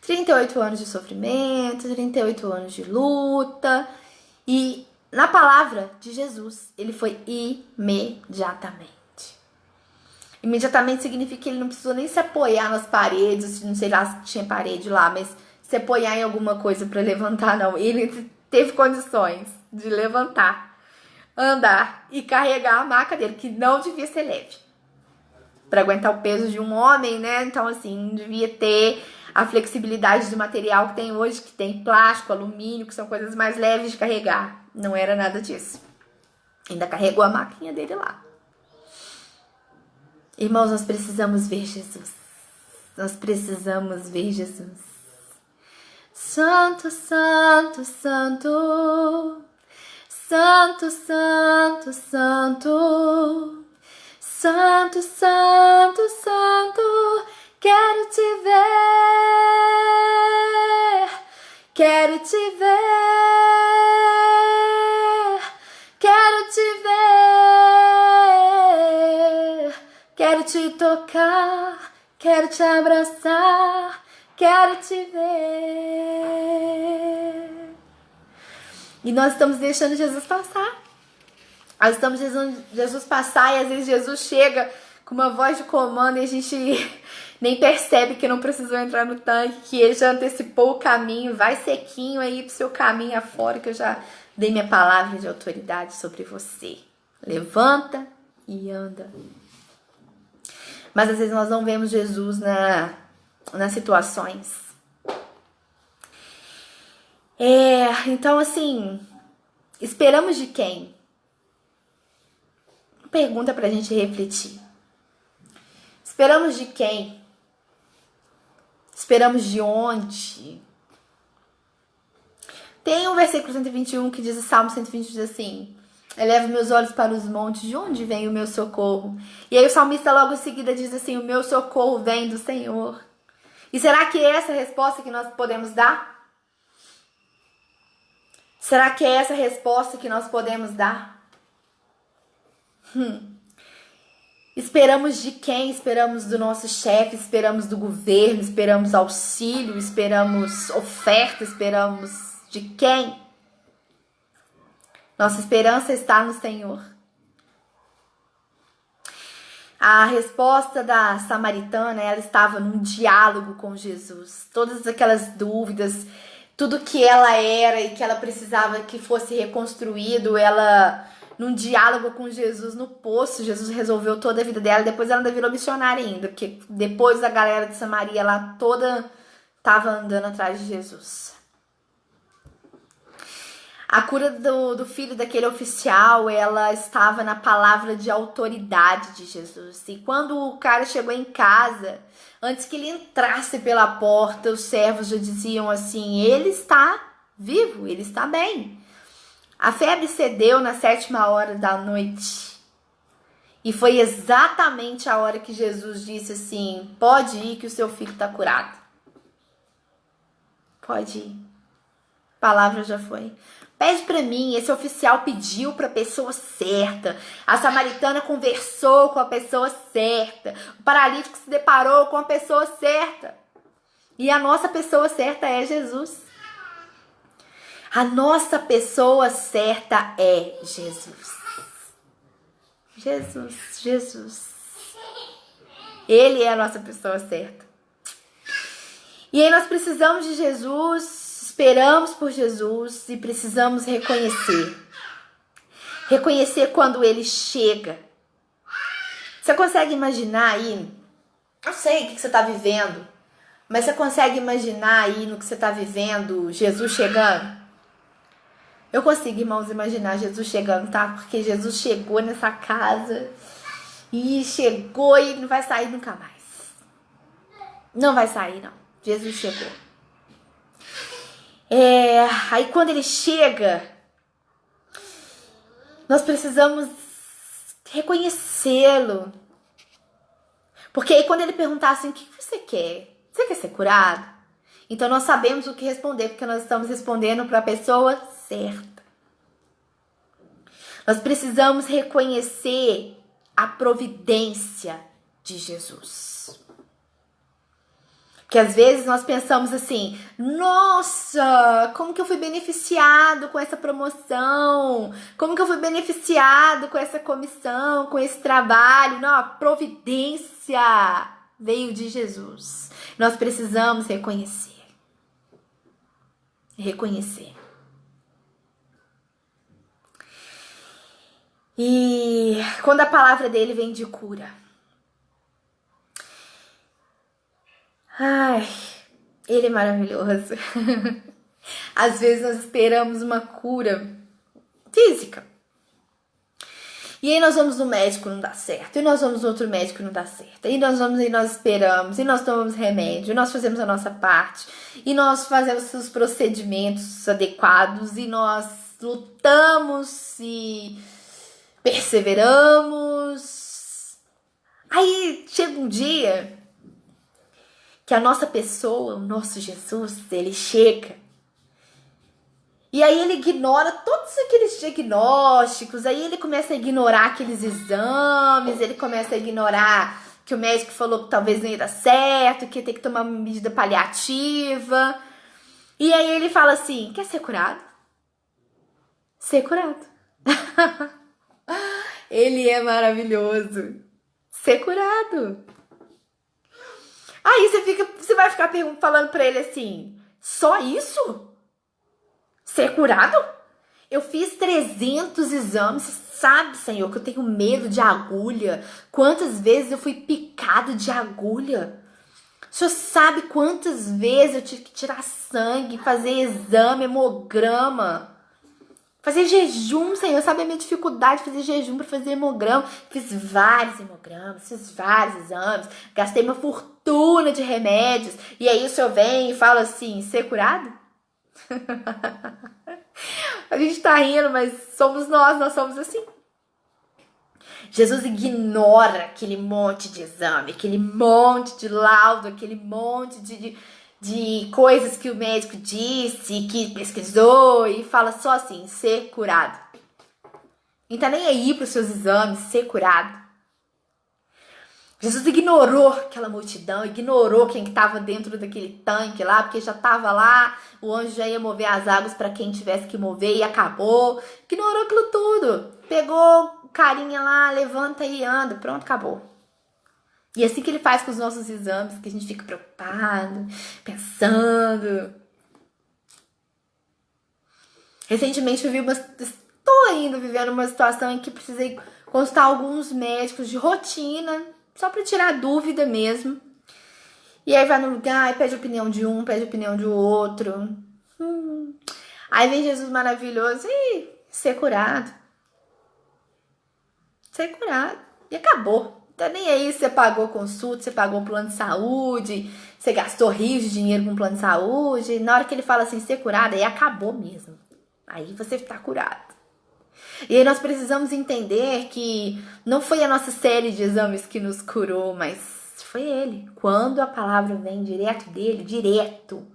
38 anos de sofrimento, 38 anos de luta. E na palavra de Jesus, ele foi imediatamente. Imediatamente significa que ele não precisou nem se apoiar nas paredes, não sei lá se tinha parede lá, mas se apoiar em alguma coisa para levantar, não. Ele teve condições de levantar, andar e carregar a maca dele, que não devia ser leve. Para aguentar o peso de um homem, né? Então, assim, devia ter a flexibilidade do material que tem hoje, que tem plástico, alumínio, que são coisas mais leves de carregar. Não era nada disso. Ainda carregou a maquinha dele lá. Irmãos, nós precisamos ver Jesus. Nós precisamos ver Jesus. Santo, santo, santo. Santo, santo, santo. Santo, santo, santo. Quero te ver. Quero te ver. Quero te ver. Quero te tocar. Quero te abraçar. Quero te ver. E nós estamos deixando Jesus passar. Nós estamos deixando Jesus passar e às vezes Jesus chega com uma voz de comando e a gente nem percebe que não precisou entrar no tanque, que ele já antecipou o caminho. Vai sequinho aí pro seu caminho afora, que eu já dei minha palavra de autoridade sobre você. Levanta e anda. Mas às vezes nós não vemos Jesus nas situações. Então assim, esperamos de quem? Pergunta pra gente refletir. Esperamos de quem? Esperamos de onde? Tem um versículo 121 que diz, o Salmo 120 diz assim: elevo meus olhos para os montes, de onde vem o meu socorro? E aí o salmista logo em seguida diz assim: o meu socorro vem do Senhor. E será que é essa a resposta que nós podemos dar? Será que é essa a resposta que nós podemos dar? Esperamos de quem? Esperamos do nosso chefe, esperamos do governo, esperamos auxílio, esperamos oferta, esperamos de quem? Nossa esperança está no Senhor. A resposta da samaritana, ela estava num diálogo com Jesus. Todas aquelas dúvidas, tudo que ela era e que ela precisava que fosse reconstruído, ela, num diálogo com Jesus no poço, Jesus resolveu toda a vida dela. Depois ela ainda virou missionária ainda, porque depois a galera de Samaria lá toda estava andando atrás de Jesus. A cura do filho daquele oficial, ela estava na palavra de autoridade de Jesus. E quando o cara chegou em casa, antes que ele entrasse pela porta, os servos já diziam assim: ele está vivo, ele está bem. A febre cedeu na 7ª hora da noite. E foi exatamente a hora que Jesus disse assim: pode ir que o seu filho está curado. Pode ir. A palavra já foi. Pede para mim. Esse oficial pediu para a pessoa certa. A samaritana conversou com a pessoa certa. O paralítico se deparou com a pessoa certa. E a nossa pessoa certa é Jesus. A nossa pessoa certa é Jesus. Jesus. Ele é a nossa pessoa certa. E aí nós precisamos de Jesus, esperamos por Jesus e precisamos reconhecer. Reconhecer quando ele chega. Você consegue imaginar aí? Não sei o que você está vivendo, mas você consegue imaginar aí no que você está vivendo Jesus chegando? Eu consigo, irmãos, imaginar Jesus chegando, tá? Porque Jesus chegou nessa casa e chegou e não vai sair nunca mais. Não vai sair, não. Jesus chegou. Aí quando ele chega, nós precisamos reconhecê-lo. Porque aí quando ele perguntar assim: o que você quer? Você quer ser curado? Então nós sabemos o que responder, porque nós estamos respondendo para a pessoa certa. Nós precisamos reconhecer a providência de Jesus. Porque às vezes nós pensamos assim: nossa, como que eu fui beneficiado com essa promoção? Como que eu fui beneficiado com essa comissão, com esse trabalho? Não, a providência veio de Jesus. Nós precisamos reconhecer. E quando a palavra dele vem de cura, ai, ele é maravilhoso. Às vezes nós esperamos uma cura física. E aí nós vamos no médico, não dá certo. E nós vamos no outro médico, não dá certo. E nós vamos e nós esperamos. E nós tomamos remédio. E nós fazemos a nossa parte. E nós fazemos os procedimentos adequados. E nós lutamos e perseveramos. Aí chega um dia que a nossa pessoa, o nosso Jesus, ele chega. E aí ele ignora todos aqueles diagnósticos, aí ele começa a ignorar aqueles exames, ele começa a ignorar que o médico falou que talvez não ia dar certo, que ia ter que tomar uma medida paliativa. E aí ele fala assim, quer ser curado? Ser curado. Ele é maravilhoso. Ser curado. Aí você vai ficar falando pra ele assim, só isso? Ser curado? Eu fiz 300 exames. Você sabe, Senhor, que eu tenho medo de agulha. Quantas vezes eu fui picado de agulha? O Senhor sabe quantas vezes eu tive que tirar sangue, fazer exame, hemograma. Fazer jejum, Senhor. Sabe a minha dificuldade de fazer jejum para fazer hemograma? Fiz vários hemogramas, fiz vários exames. Gastei uma fortuna de remédios. E aí o Senhor vem e fala assim, ser curado? A gente tá rindo, mas somos nós somos assim. Jesus ignora aquele monte de exame, aquele monte de laudo, aquele monte de coisas que o médico disse, que pesquisou e fala só assim, ser curado. Não tá nem aí pros seus exames, ser curado. Jesus ignorou aquela multidão, ignorou quem estava dentro daquele tanque lá, porque já estava lá, o anjo já ia mover as águas para quem tivesse que mover e acabou. Ignorou aquilo tudo. Pegou o carinha lá, levanta e anda, pronto, acabou. E é assim que ele faz com os nossos exames, que a gente fica preocupado, pensando. Recentemente estou ainda vivendo uma situação em que precisei consultar alguns médicos de rotina, só pra tirar dúvida mesmo. E aí vai no lugar e pede opinião de um, pede opinião de outro. Aí vem Jesus maravilhoso e ser curado. Ser curado. E acabou. Não tá nem aí se você pagou consulta, você pagou plano de saúde, você gastou rios de dinheiro com plano de saúde. Na hora que ele fala assim, ser curado, aí acabou mesmo. Aí você tá curado. E aí nós precisamos entender que não foi a nossa série de exames que nos curou, mas foi ele. Quando a palavra vem direto dele, direto.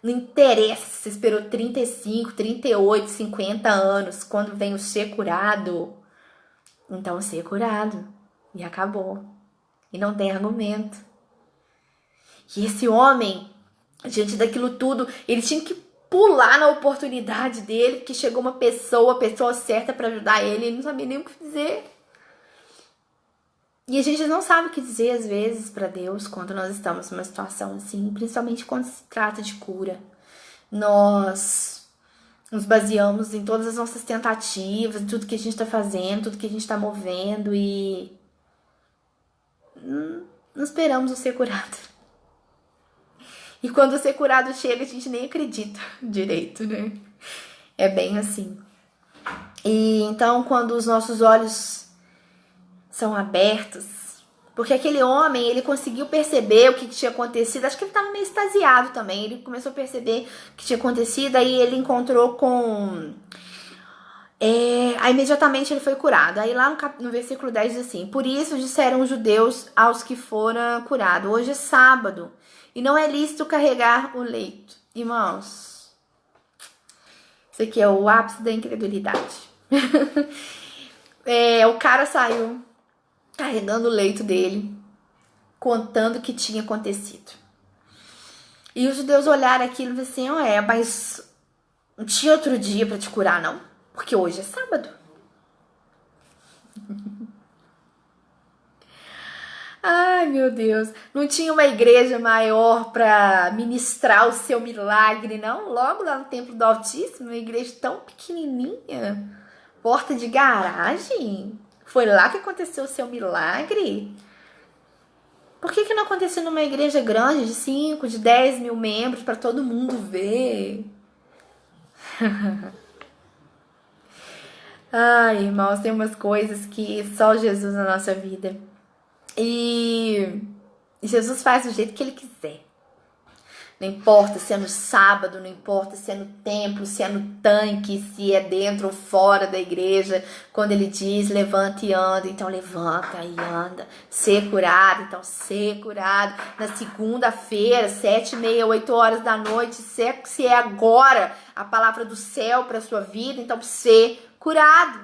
Não interessa se você esperou 35, 38, 50 anos. Quando vem o ser curado, então ser curado. E acabou. E não tem argumento. E esse homem, diante daquilo tudo, ele tinha que pular na oportunidade dele, porque chegou uma pessoa, a pessoa certa para ajudar ele, ele não sabia nem o que dizer. E a gente não sabe o que dizer às vezes para Deus quando nós estamos numa situação assim, principalmente quando se trata de cura. Nós nos baseamos em todas as nossas tentativas, em tudo que a gente está fazendo, tudo que a gente está movendo e não esperamos o ser curado. E quando o ser curado chega, a gente nem acredita direito, né? É bem assim. E então, quando os nossos olhos são abertos, porque aquele homem, ele conseguiu perceber o que tinha acontecido, acho que ele estava meio extasiado também, ele começou a perceber o que tinha acontecido, aí ele encontrou com... Aí imediatamente ele foi curado. Aí lá no versículo 10 diz assim, por isso disseram os judeus aos que foram curados, hoje é sábado, e não é lícito carregar o leito. Irmãos, isso aqui é o ápice da incredulidade. O cara saiu carregando o leito dele, contando o que tinha acontecido. E os judeus olharam aquilo e falaram assim, mas não tinha outro dia para te curar, não? Porque hoje é sábado. Ai, meu Deus. Não tinha uma igreja maior para ministrar o seu milagre, não? Logo lá no Templo do Altíssimo, uma igreja tão pequenininha. Porta de garagem. Foi lá que aconteceu o seu milagre? Por que não aconteceu numa igreja grande de 5, de 10 mil membros para todo mundo ver? Ai, irmãos, tem umas coisas que só Jesus na nossa vida. E Jesus faz do jeito que ele quiser. Não importa se é no sábado, não importa se é no templo, se é no tanque, se é dentro ou fora da igreja. Quando ele diz levanta e anda, então levanta e anda. Ser curado, então ser curado. Na segunda-feira, 7h30, 8h da noite, se é agora a palavra do céu para sua vida, então ser curado.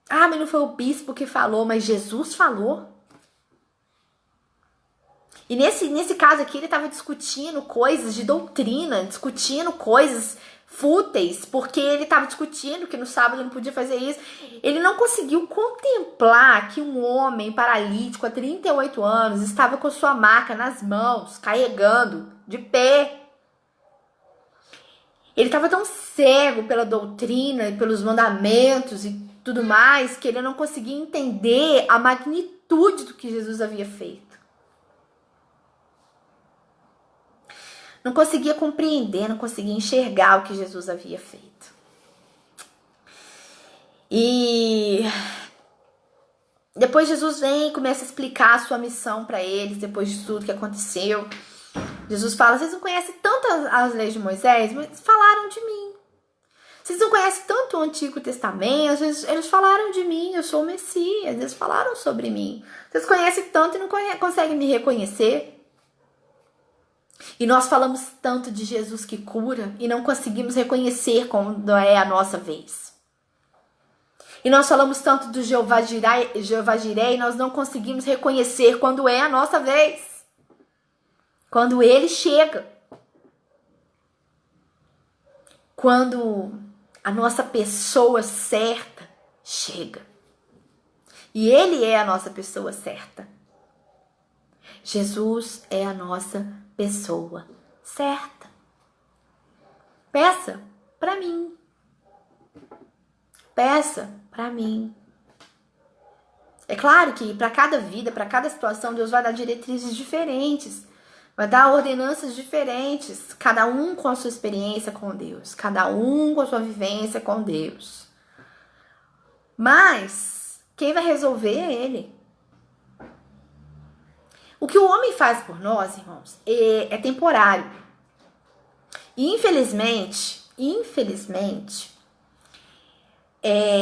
Ah, mas não foi o bispo que falou, mas Jesus falou. E nesse caso aqui, ele estava discutindo coisas de doutrina, discutindo coisas fúteis, porque ele estava discutindo que no sábado não podia fazer isso. Ele não conseguiu contemplar que um homem paralítico há 38 anos estava com sua maca nas mãos, carregando, de pé. Ele estava tão cego pela doutrina e pelos mandamentos e tudo mais, que ele não conseguia entender a magnitude do que Jesus havia feito. Não conseguia compreender, não conseguia enxergar o que Jesus havia feito. E depois Jesus vem e começa a explicar a sua missão para eles, depois de tudo que aconteceu. Jesus fala, vocês não conhecem tanto as leis de Moisés, mas falaram de mim. Vocês não conhecem tanto o Antigo Testamento, eles falaram de mim, eu sou o Messias, eles falaram sobre mim. Vocês conhecem tanto e não conseguem me reconhecer. E nós falamos tanto de Jesus que cura e não conseguimos reconhecer quando é a nossa vez. E nós falamos tanto do Jeová Jireh e nós não conseguimos reconhecer quando é a nossa vez. Quando ele chega. Quando a nossa pessoa certa chega. E ele é a nossa pessoa certa. Jesus é a nossa pessoa certa. Peça para mim. Peça para mim. É claro que para cada vida, para cada situação, Deus vai dar diretrizes diferentes. Vai dar ordenanças diferentes. Cada um com a sua experiência com Deus. Cada um com a sua vivência com Deus. Mas quem vai resolver é Ele. O que o homem faz por nós, irmãos, é temporário. E infelizmente,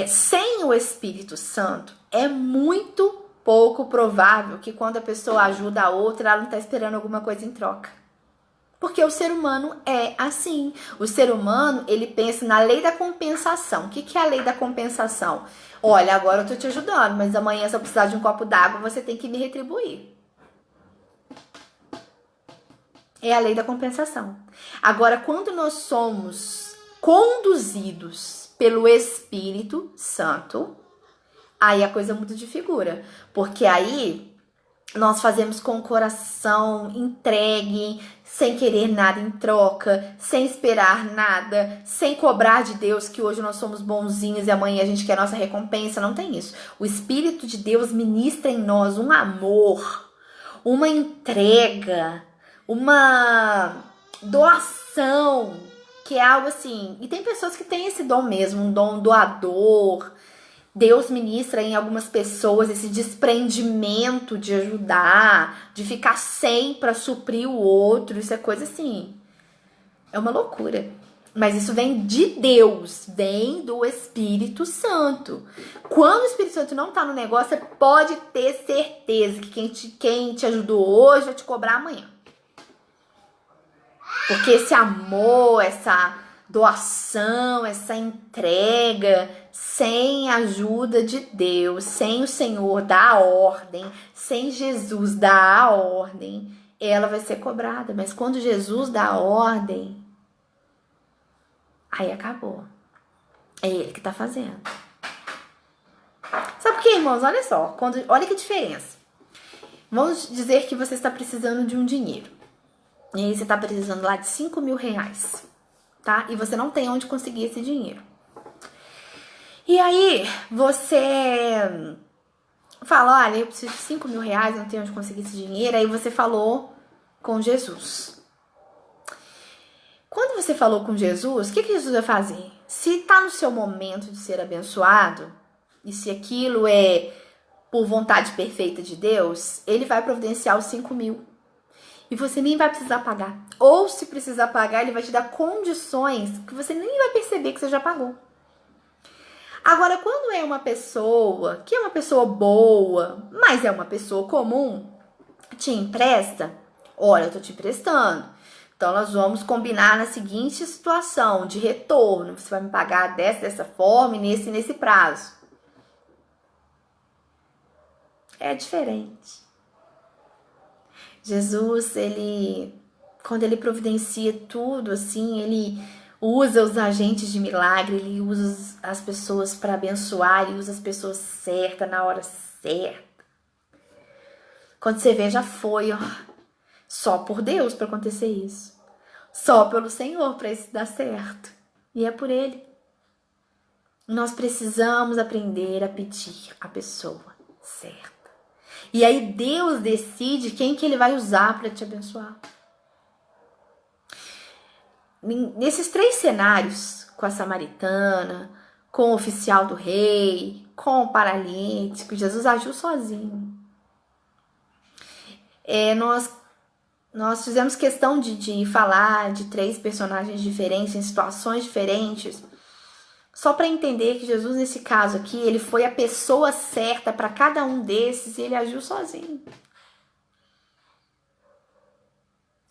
sem o Espírito Santo, é muito pouco provável que quando a pessoa ajuda a outra, ela não está esperando alguma coisa em troca. Porque o ser humano é assim. O ser humano, ele pensa na lei da compensação. O que é a lei da compensação? Olha, agora eu tô te ajudando, mas amanhã se eu precisar de um copo d'água, você tem que me retribuir. É a lei da compensação. Agora, quando nós somos conduzidos pelo Espírito Santo, aí a coisa muda de figura. Porque aí nós fazemos com o coração entregue, sem querer nada em troca, sem esperar nada, sem cobrar de Deus que hoje nós somos bonzinhos e amanhã a gente quer nossa recompensa. Não tem isso. O Espírito de Deus ministra em nós um amor, uma entrega, uma doação, que é algo assim. E tem pessoas que têm esse dom mesmo, um dom doador. Deus ministra em algumas pessoas esse desprendimento de ajudar, de ficar sem para suprir o outro. Isso é coisa assim, é uma loucura. Mas isso vem de Deus, vem do Espírito Santo. Quando o Espírito Santo não tá no negócio, você pode ter certeza que quem te ajudou hoje vai te cobrar amanhã. Porque esse amor, essa doação, essa entrega, sem a ajuda de Deus, sem o Senhor dar a ordem, sem Jesus dar a ordem, ela vai ser cobrada. Mas quando Jesus dá a ordem, aí acabou. É ele que tá fazendo. Sabe por quê, irmãos? Olha só, olha que diferença. Vamos dizer que você está precisando de um dinheiro. E aí você tá precisando lá de R$5.000, tá? E você não tem onde conseguir esse dinheiro. E aí você fala, olha, eu preciso de R$5.000, não tenho onde conseguir esse dinheiro. Aí você falou com Jesus. Quando você falou com Jesus, o que Jesus vai fazer? Se está no seu momento de ser abençoado, e se aquilo é por vontade perfeita de Deus, ele vai providenciar os 5.000. E você nem vai precisar pagar. Ou se precisar pagar, ele vai te dar condições que você nem vai perceber que você já pagou. Agora, quando é uma pessoa que é uma pessoa boa, mas é uma pessoa comum, te empresta, olha, eu tô te emprestando. Então, nós vamos combinar na seguinte situação de retorno. Você vai me pagar dessa forma e nesse prazo. É diferente. Jesus, quando ele providencia tudo, assim, ele usa os agentes de milagre, ele usa as pessoas para abençoar, ele usa as pessoas certas, na hora certa. Quando você vê, já foi, ó, só por Deus para acontecer isso. Só pelo Senhor para isso dar certo. E é por Ele. Nós precisamos aprender a pedir a pessoa certa. E aí Deus decide quem que Ele vai usar para te abençoar. Nesses 3 cenários, com a samaritana, com o oficial do rei, com o paralítico, Jesus agiu sozinho. Nós fizemos questão de falar de 3 personagens diferentes, em situações diferentes, só para entender que Jesus, nesse caso aqui, ele foi a pessoa certa para cada um desses e ele agiu sozinho.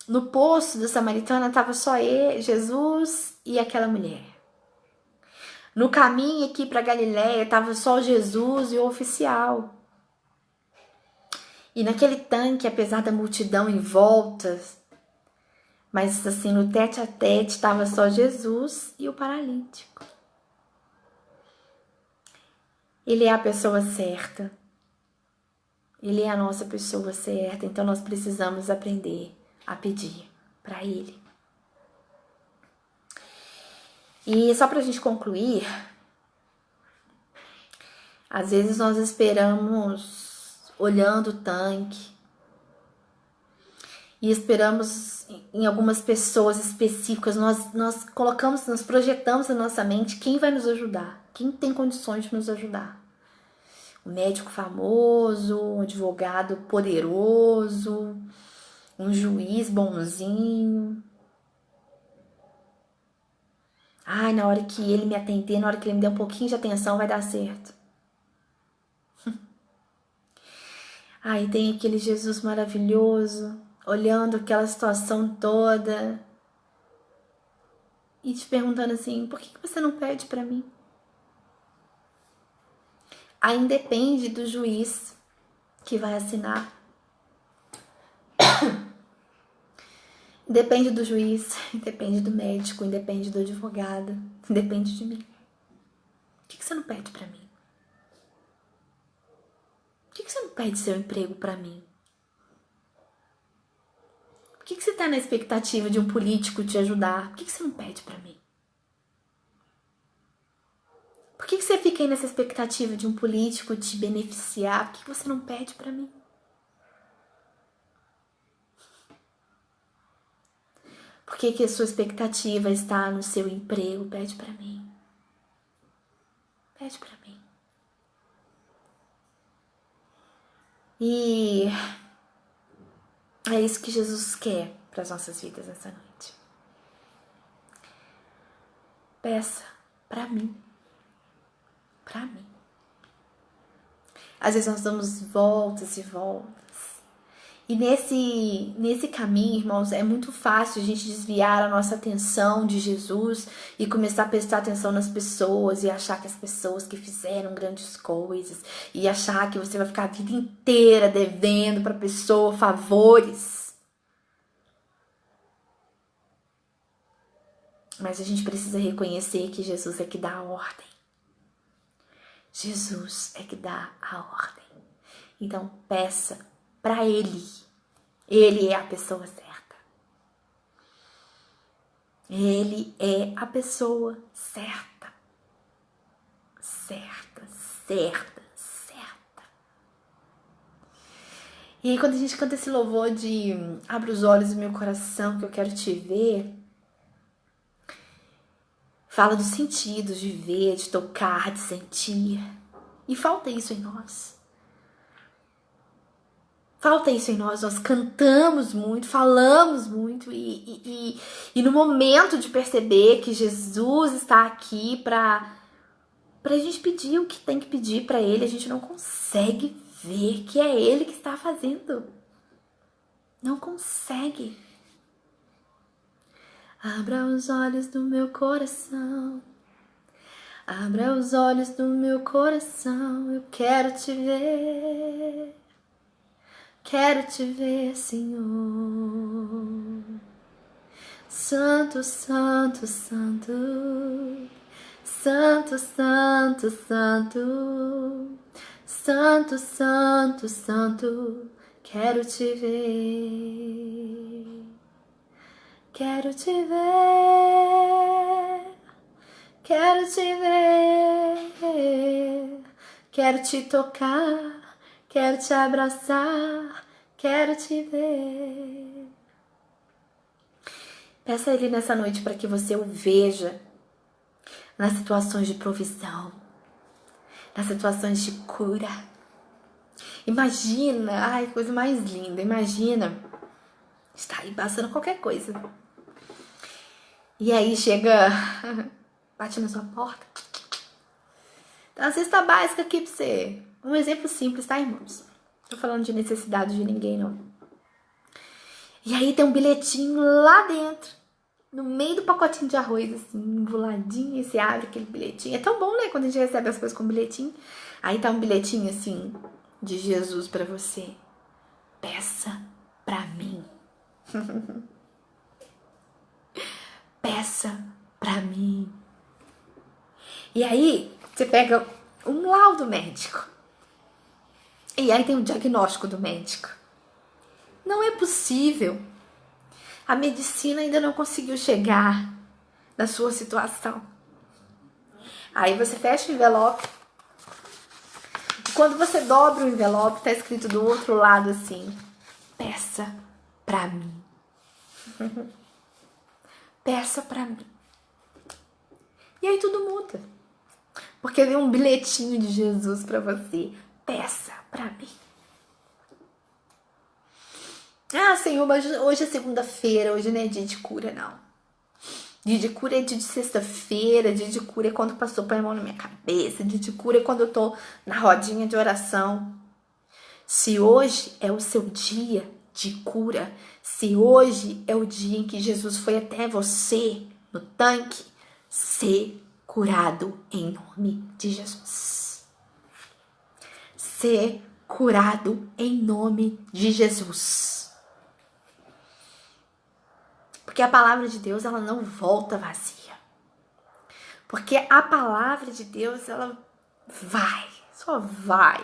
No poço da samaritana estava só ele, Jesus e aquela mulher. No caminho aqui para Galiléia estava só Jesus e o oficial. E naquele tanque, apesar da multidão em volta, mas assim, no tete a tete estava só Jesus e o paralítico. Ele é a pessoa certa. Ele é a nossa pessoa certa. Então nós precisamos aprender a pedir para Ele. E só para a gente concluir, às vezes nós esperamos olhando o tanque e esperamos em algumas pessoas específicas, nós colocamos, nós projetamos na nossa mente quem vai nos ajudar, quem tem condições de nos ajudar. Um médico famoso, um advogado poderoso, um juiz bonzinho. Ai, na hora que ele me atender, na hora que ele me der um pouquinho de atenção, vai dar certo. Ai, tem aquele Jesus maravilhoso, olhando aquela situação toda e te perguntando assim, por que você não pede para mim? Aí depende do juiz que vai assinar. Depende do juiz, depende do médico, depende do advogado, depende de mim. Por que você não pede pra mim? Por que você não pede seu emprego pra mim? Por que você tá na expectativa de um político te ajudar? Por que você não pede pra mim? Por que você fica aí nessa expectativa de um político te beneficiar? Por que você não pede pra mim? Por que a sua expectativa está no seu emprego? Pede pra mim. Pede pra mim. E é isso que Jesus quer para as nossas vidas nessa noite. Peça pra mim. Pra mim. Às vezes nós damos voltas e voltas. E nesse caminho, irmãos, é muito fácil a gente desviar a nossa atenção de Jesus e começar a prestar atenção nas pessoas e achar que as pessoas que fizeram grandes coisas e achar que você vai ficar a vida inteira devendo para a pessoa favores. Mas a gente precisa reconhecer que Jesus é que dá a ordem. Jesus é que dá a ordem. Então peça para Ele. Ele é a pessoa certa. Ele é a pessoa certa. Certa, certa, certa. E aí quando a gente canta esse louvor de abre os olhos do meu coração que eu quero te ver, Fala dos sentidos, de ver, de tocar, de sentir. E falta isso em nós. Falta isso em nós. Nós cantamos muito, falamos muito. E no momento de perceber que Jesus está aqui pra gente pedir o que tem que pedir pra Ele, a gente não consegue ver que é Ele que está fazendo. Não consegue. Abra os olhos do meu coração. Abra os olhos do meu coração. Eu quero te ver. Quero te ver, Senhor. Santo, santo, santo. Santo, santo, santo. Santo, santo, santo. Quero te ver. Quero te ver. Quero te ver. Quero te tocar. Quero te abraçar, quero te ver. Peça a Ele nessa noite para que você o veja nas situações de provisão, nas situações de cura. Imagina, ai, coisa mais linda, imagina estar aí passando qualquer coisa. E aí chega, bate na sua porta. Dá uma cesta básica aqui pra você. Um exemplo simples, tá, irmãos? Não tô falando de necessidade de ninguém, não. E aí tem um bilhetinho lá dentro, no meio do pacotinho de arroz, assim, emboladinho, e você abre aquele bilhetinho. É tão bom, né, quando a gente recebe as coisas com bilhetinho. Aí tá um bilhetinho, assim, de Jesus pra você. Peça pra mim. Peça pra mim. E aí, você pega um laudo médico. E aí tem um diagnóstico do médico. Não é possível. A medicina ainda não conseguiu chegar na sua situação. Aí você fecha o envelope. E quando você dobra o envelope, tá escrito do outro lado assim: peça pra mim. Peça pra mim. E aí tudo muda. Porque vem um bilhetinho de Jesus pra você. Peça pra mim. Ah, Senhor, mas hoje é segunda-feira, hoje não é dia de cura, não. Dia de cura é dia de sexta-feira, dia de cura é quando passou põe a mão na minha cabeça, dia de cura é quando eu tô na rodinha de oração. Se hoje é o seu dia de cura, se hoje é o dia em que Jesus foi até você no tanque, ser curado em nome de Jesus. Ser curado em nome de Jesus. Porque a palavra de Deus, ela não volta vazia. Porque a palavra de Deus, ela vai, só vai.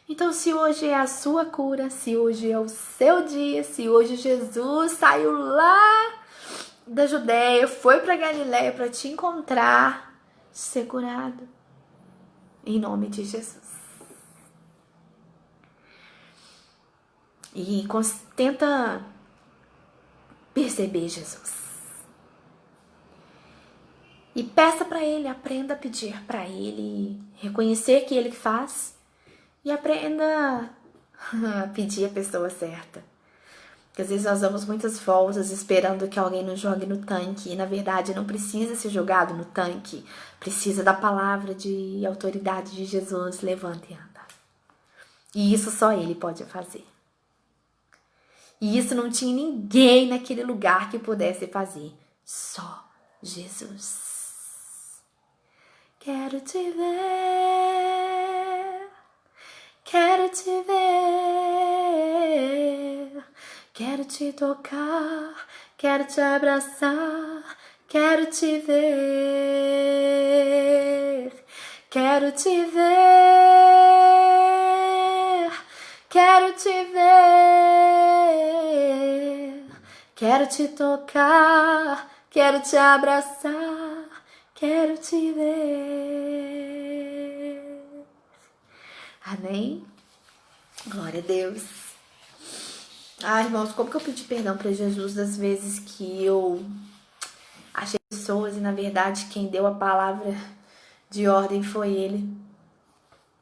Então, se hoje é a sua cura, se hoje é o seu dia, se hoje Jesus saiu lá da Judéia, foi para Galiléia para te encontrar, ser curado. Em nome de Jesus. E tenta perceber Jesus. E peça para Ele, aprenda a pedir para Ele, reconhecer que Ele faz e aprenda a pedir a pessoa certa. Porque às vezes nós damos muitas voltas esperando que alguém nos jogue no tanque e na verdade não precisa ser jogado no tanque, precisa da palavra de autoridade de Jesus, levanta e anda. E isso só Ele pode fazer. E isso não tinha ninguém naquele lugar que pudesse fazer. Só Jesus. Quero te ver. Quero te ver. Quero te tocar. Quero te abraçar. Quero te ver. Quero te ver. Quero te ver. Quero te tocar. Quero te abraçar. Quero te ver. Amém? Glória a Deus. Ai, irmãos, como que eu pedi perdão para Jesus das vezes que eu achei pessoas e na verdade quem deu a palavra de ordem foi ele.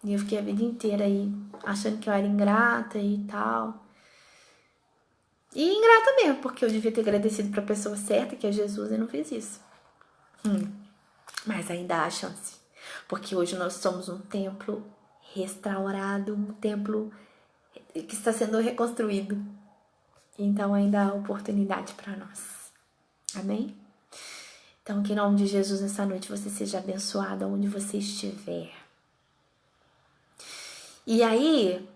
E eu fiquei a vida inteira aí achando que eu era ingrata e tal. E ingrata mesmo, porque eu devia ter agradecido pra pessoa certa, que é Jesus, e não fiz isso. Mas ainda há chance. Porque hoje nós somos um templo restaurado, um templo que está sendo reconstruído. Então ainda há oportunidade para nós. Amém? Então que em nome de Jesus nessa noite você seja abençoado onde você estiver. E aí,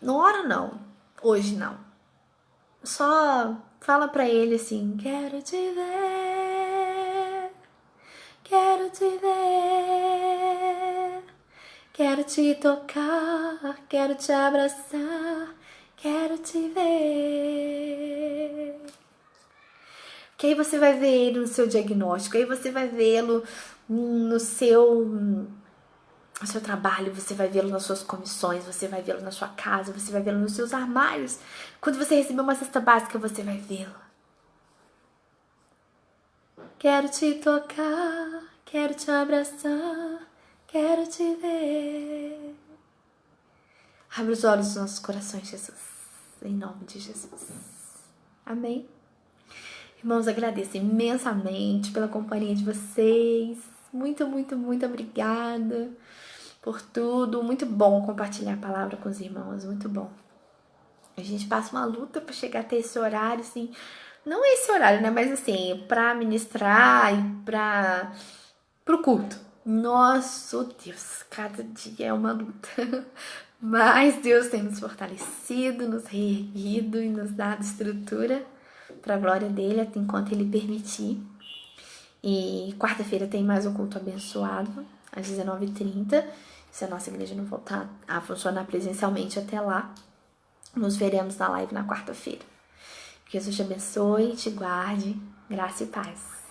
não ora não, hoje não. Só fala pra ele assim, quero te ver, quero te ver, quero te tocar, quero te abraçar, quero te ver. Que aí você vai ver ele no seu diagnóstico, aí você vai vê-lo no seu trabalho, você vai vê-lo nas suas comissões, você vai vê-lo na sua casa, você vai vê-lo nos seus armários. Quando você receber uma cesta básica, você vai vê-lo. Quero te tocar, quero te abraçar, quero te ver. Abre os olhos dos nossos corações, Jesus, em nome de Jesus. Amém? Irmãos, agradeço imensamente pela companhia de vocês. Muito, muito, muito obrigada por tudo. Muito bom compartilhar a palavra com os irmãos, muito bom. A gente passa uma luta para chegar até esse horário, assim, não esse horário, né, mas assim, para ministrar e pro culto. Nosso Deus, cada dia é uma luta. Mas Deus tem nos fortalecido, nos reerguido e nos dado estrutura para a glória dele, até enquanto ele permitir. E quarta-feira tem mais um culto abençoado, às 19h30. Se a nossa igreja não voltar a funcionar presencialmente até lá, nos veremos na live na quarta-feira. Que Jesus te abençoe, te guarde, graça e paz.